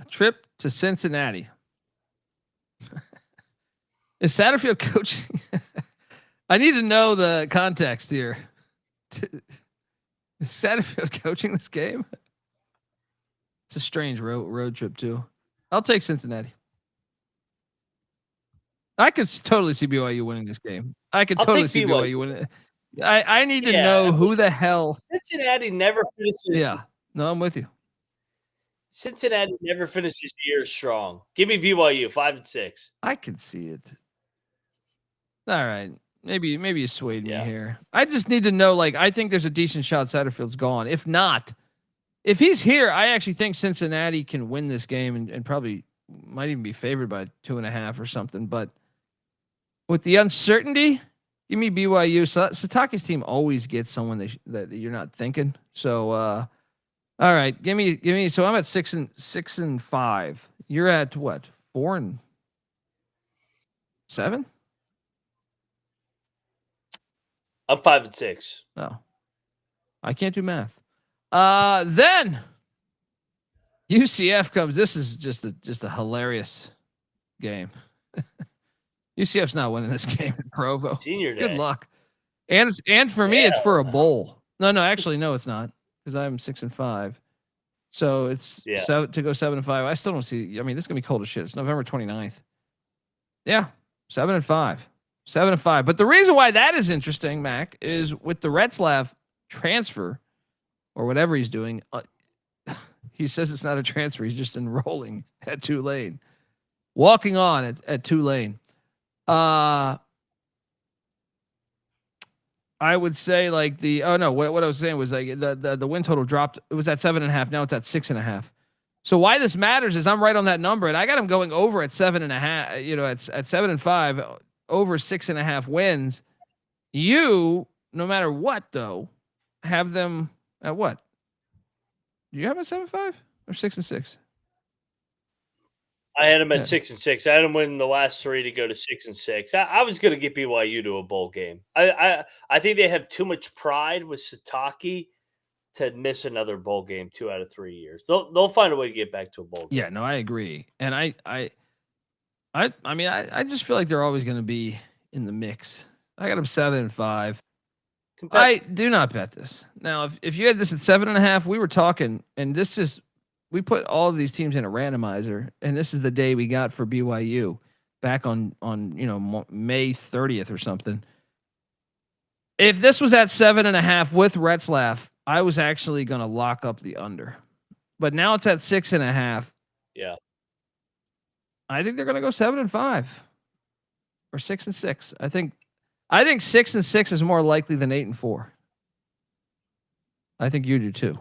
a trip to Cincinnati. Is Satterfield coaching? I need to know the context here. Is Satterfield coaching this game? It's a strange road trip too. I'll take Cincinnati. I could totally see BYU winning this game. I could totally see BYU winning. I need to know who the hell. Cincinnati never finishes. Yeah, no, I'm with you. Cincinnati never finishes the year strong. Give me BYU 5-6. I can see it. All right. Maybe you swayed me here. I just need to know, like, I think there's a decent shot Satterfield's gone. If not, if he's here, I actually think Cincinnati can win this game and probably might even be favored by 2.5 or something. But with the uncertainty, give me BYU. Sitake's team always gets someone that you're not thinking. So, all right, give me. So I'm at 6-5. You're at what? 4-7? I'm 5-6. Oh, I can't do math. Then UCF comes. This is just a hilarious game. UCF's not winning this game in Provo. Senior day. Good luck. And for me, it's for a bowl. No, actually, no, it's not, because I'm 6-5. So it's 7 to go 7-5. I still don't see. I mean, this is gonna be cold as shit. It's November 29th. Yeah, 7-5. 7-5. But the reason why that is interesting, Mac, is with the Retzlaff transfer or whatever he's doing. He says it's not a transfer. He's just enrolling at Tulane, walking on at Tulane. I would say like what I was saying was like the win total dropped. It was at 7.5. Now it's at 6.5. So why this matters is I'm right on that number, and I got him going over at 7.5. You know, at 7-5, over 6.5 wins. You, no matter what though, have them at what? Do you have a 7-5 or 6-6? I had him at 6-6. I had him win the last 3 to go to 6-6. I was going to get BYU to a bowl game. I think they have too much pride with Sitake to miss another bowl game 2 out of 3 years. They'll find a way to get back to a bowl game. Yeah, no, I agree, and I mean I just feel like they're always going to be in the mix. I got them 7-5. I do not bet this. Now, if you had this at 7.5, we were talking, and this is. We put all of these teams in a randomizer, and this is the day we got for BYU back on May 30th or something. If this was at 7.5 with Retzlaff, I was actually going to lock up the under, but now it's at 6.5. Yeah, I think they're going to go 7-5 or 6-6. I think 6-6 is more likely than 8-4. I think you do too.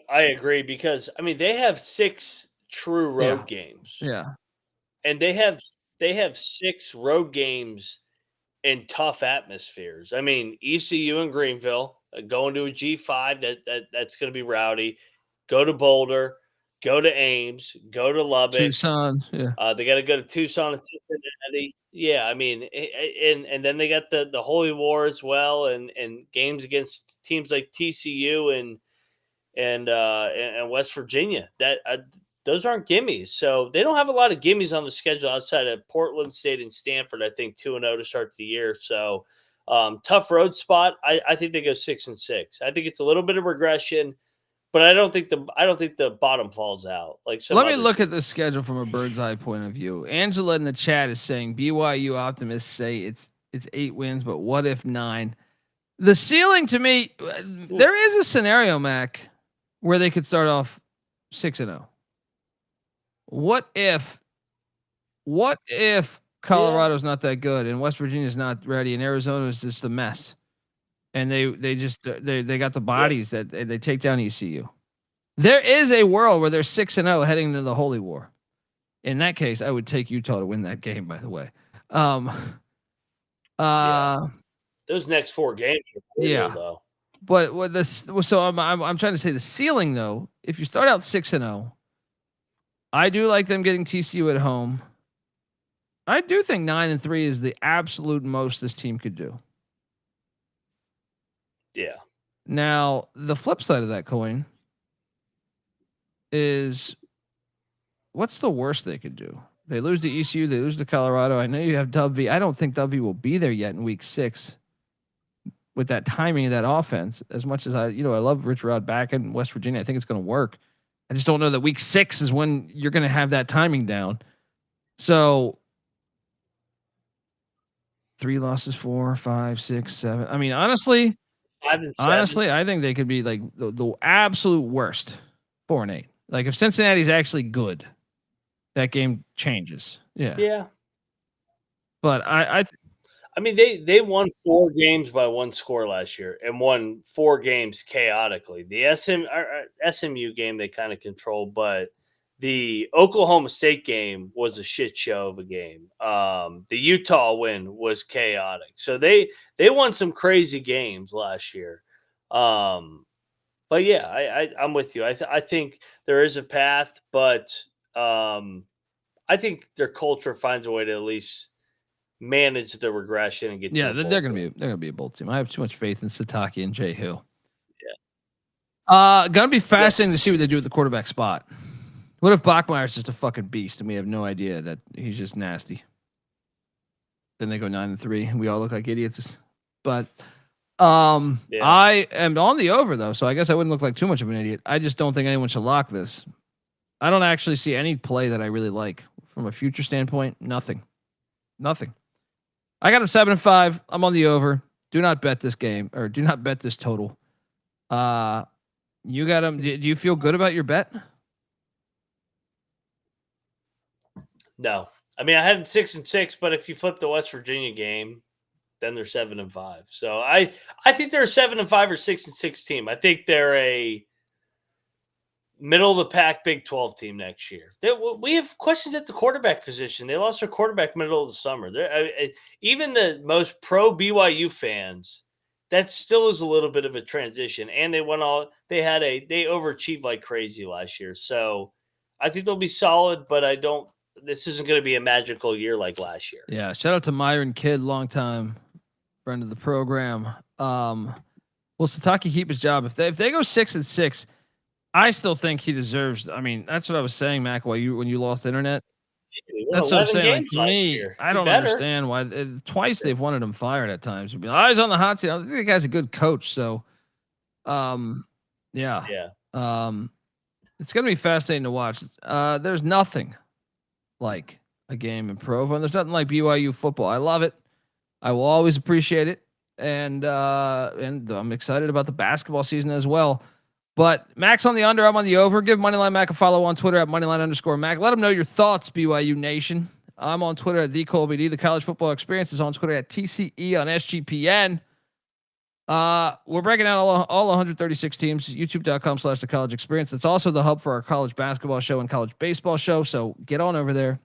I agree, because I mean they have 6 true road games. Yeah. And they have 6 road games in tough atmospheres. I mean, ECU in Greenville, going to a G5 that's going to be rowdy. Go to Boulder, go to Ames, go to Lubbock, Tucson. Yeah. They got to go to Tucson and Cincinnati. Yeah, I mean, and then they got the Holy War as well, and games against teams like TCU and West Virginia. That those aren't gimmies. So they don't have a lot of gimmies on the schedule outside of Portland State and Stanford. I think 2-0 to start the year. So tough road spot. I think they go 6-6. I think it's a little bit of regression, but I don't think the bottom falls out. Like let me look at the schedule from a bird's eye point of view. Angela in the chat is saying BYU optimists say it's 8 wins, but what if 9? The ceiling to me, there is a scenario, Mac, where they could start off 6-0. What if Colorado's not that good and West Virginia's not ready and Arizona is just a mess, and they got the bodies that they take down ECU? There is a world where they're 6-0 heading into the Holy War. In that case, I would take Utah to win that game. By the way, those next 4 games are brutal, though. But what this? So I'm trying to say the ceiling though. If you start out 6-0, I do like them getting TCU at home. I do think 9-3 is the absolute most this team could do. Yeah. Now the flip side of that coin is, what's the worst they could do? They lose to ECU. They lose to Colorado. I know you have Dundee. I don't think Dundee will be there yet in week 6. With that timing of that offense, as much as I love Rich Rod back in West Virginia, I think it's going to work. I just don't know that week 6 is when you're going to have that timing down. So 3 losses, 4, 5, 6, 7. I mean, honestly, 5 and 7. I think they could be like the absolute worst, 4-8. Like if Cincinnati's actually good, that game changes. Yeah. Yeah. But I mean, they won 4 games by 1 score last year and won 4 games chaotically. The SMU game they kind of controlled, but the Oklahoma State game was a shit show of a game. The Utah win was chaotic. So they won some crazy games last year. But yeah, I'm with you. I think there is a path, but I think their culture finds a way to at least manage the regression and get. Yeah, they're gonna be a bold team. I have too much faith in Sitake and Jay Hill. Yeah. Gonna be fascinating to see what they do with the quarterback spot. What if Bachmeier's just a fucking beast and we have no idea that he's just nasty? Then they go 9-3. We all look like idiots. But I am on the over though, so I guess I wouldn't look like too much of an idiot. I just don't think anyone should lock this. I don't actually see any play that I really like from a future standpoint. Nothing. I got him 7-5. I'm on the over. Do not bet this game, or do not bet this total. You got him. Do you feel good about your bet? No. I mean, I had them 6-6, but if you flip the West Virginia game, then they're 7-5. So I think they're a 7-5 or 6-6 team. I think they're a middle of the pack Big 12 team next year. We have questions at the quarterback position. They lost their quarterback middle of the summer. Even the most pro BYU fans, that still is a little bit of a transition. And they overachieved like crazy last year. So I think they'll be solid, but this isn't going to be a magical year like last year. Yeah. Shout out to Myron Kidd, longtime friend of the program. Will Sitake keep his job? If they go 6-6, I still think he deserves. I mean, that's what I was saying, Mac. When you lost internet, that's what I'm saying. Like, to me, I don't understand why. Twice they've wanted him fired at times. He's on the hot seat. I think the guy's a good coach. So, yeah. It's gonna be fascinating to watch. There's nothing like a game in Provo, and there's nothing like BYU football. I love it. I will always appreciate it, and I'm excited about the basketball season as well. But Mac's on the under, I'm on the over. Give Moneyline Mac a follow on Twitter at Moneyline_Mac. Let him know your thoughts, BYU Nation. I'm on Twitter at TheColbyD. The College Football Experience is on Twitter at TCE on SGPN. We're breaking out all 136 teams. YouTube.com/The College Experience. It's also the hub for our college basketball show and college baseball show. So get on over there.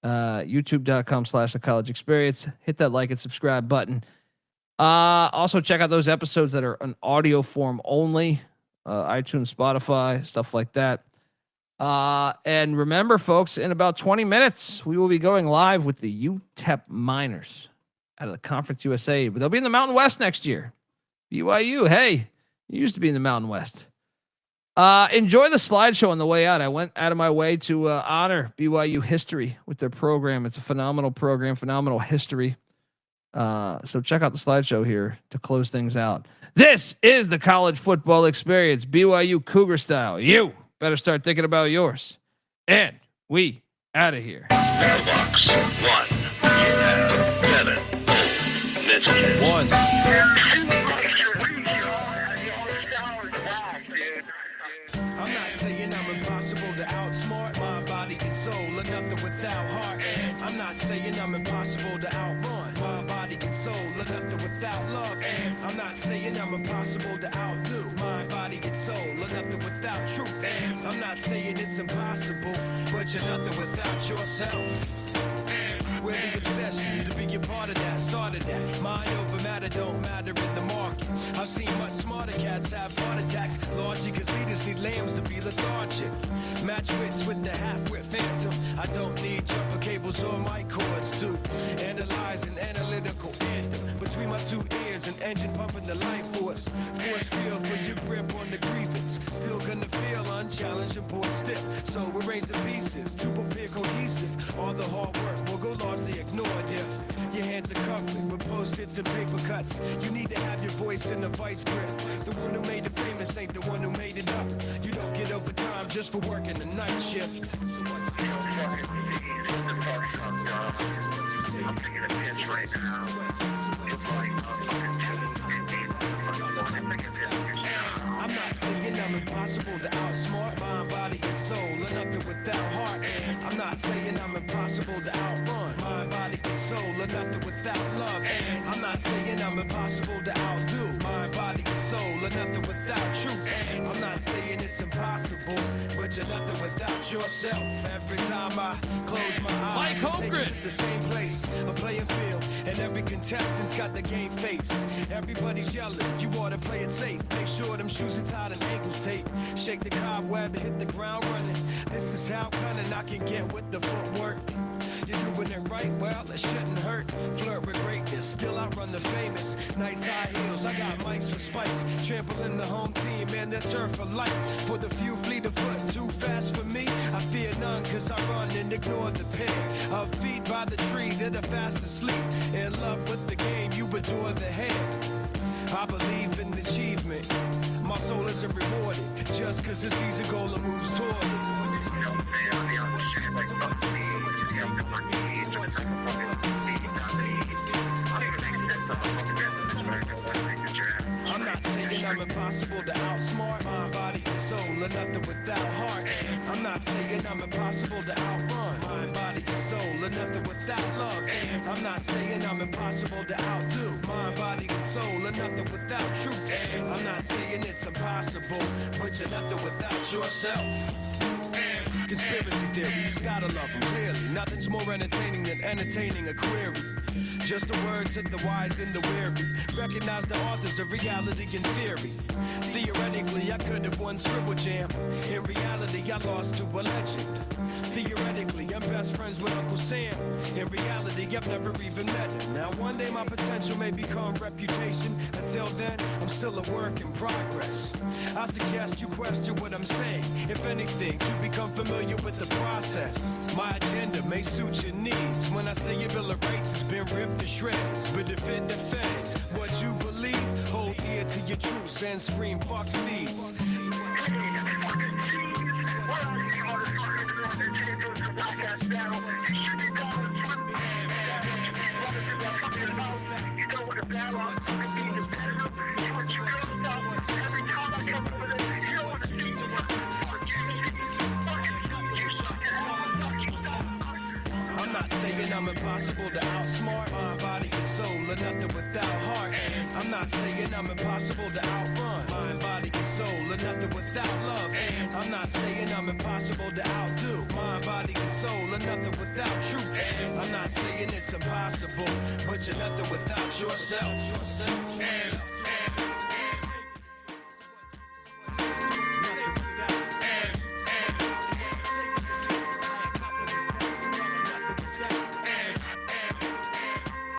YouTube.com/The College Experience. Hit that like and subscribe button. Also check out those episodes that are an audio form only. iTunes, Spotify, stuff like that. And remember, folks, in about 20 minutes, we will be going live with the UTEP Miners out of the Conference USA, but they'll be in the Mountain West next year. BYU, hey, you used to be in the Mountain West. Enjoy the slideshow on the way out. I went out of my way to honor BYU history with their program. It's a phenomenal program, phenomenal history. So check out the slideshow here to close things out. This is the College Football Experience, BYU Cougar style. You better start thinking about yours. And we out of here. Mailbox 1. You have 7 messages. 1. I'm not saying I'm impossible to outsmart my body and soul, or nothing without heart. And I'm not saying I'm impossible to outrun my body and soul, or nothing without love. And I'm not saying I'm impossible to outdo my body and soul, or nothing without truth. And I'm not saying it's impossible, but you're nothing without yourself. We're the obsession to be a part of that, started that. Mind over matter don't matter in the market. I've seen much smarter cats have heart attacks, largely because leaders need lambs to be lethargic. Match wits with the half-wit phantom. I don't need jumper cables or mic cords to analyze an analytical anthem. Between my two ears, an engine pumping the life force. Force field for your grip on the grievance. Still gonna feel unchallenged and bored stiff. So we're raising pieces to prepare cohesive. All the hard work will go largely ignored if your hands are covered with post-its and paper cuts. You need to have your voice in the vice grip. The one who made it famous ain't the one who made it up. You don't get overtime just for working the night shift. I'm not saying I'm impossible to outsmart mind, body, and soul, or nothing without heart. And I'm not saying I'm impossible to outrun mind, body, and soul, or nothing without love. And I'm not saying I'm impossible to outdo mind, body, and soul, or nothing without truth. And I'm not saying it's impossible, but you're nothing without yourself. Every time I close my eyes, I take it to the same place, a playing field, and every contestant's got the game face. Everybody's yelling, you ought to play it safe. Make sure them shoes are tied and ankles tape. Shake the cobweb, hit the ground running. This is how cunning I can get with the footwork. You're doing it right, well, it shouldn't hurt. Flirt with greatness, still outrun the famous. Nice high heels, I got mics for spikes. Trampling the home team, man, they're turf for life. For the few fleet of foot, too fast for me. I fear none, cause I run and ignore the pair of feet by the tree, they're the fast asleep. In love with the game, you adore the hair. I believe in achievement. My soul isn't rewarded just cause the season goal moves toward it. I'm not saying I'm impossible to outsmart my body and soul, or nothing without heart. I'm not saying I'm impossible to outrun my body and soul, or nothing without love. And I'm not saying I'm impossible to outdo my body and soul, or nothing without truth. And I'm not saying it's impossible, but you're nothing without yourself. Conspiracy theories, gotta love them clearly. Nothing's more entertaining than entertaining a query. Just the words of the wise and the weary. Recognize the authors of reality and theory. Theoretically, I could have won Scribble Jam. In reality, I lost to a legend. Theoretically, I'm best friends with Uncle Sam. In reality, I've never even met him. Now, one day my potential may become reputation. Until then, I'm still a work in progress. I suggest you question what I'm saying. If anything, to become familiar with the process. My agenda may suit your needs. When I say your Bill of Rights has been ripped to shreds, but if it defends what you believe, hold ear to your truths and scream fuck seeds. I'm not saying I'm impossible to outsmart my body and soul, or nothing without heart. And I'm not saying I'm impossible to outrun my body and soul, or nothing without love. And I'm not saying I'm impossible to outdo my body and soul, or nothing without truth. And I'm not saying it's impossible, but you're nothing without yourself.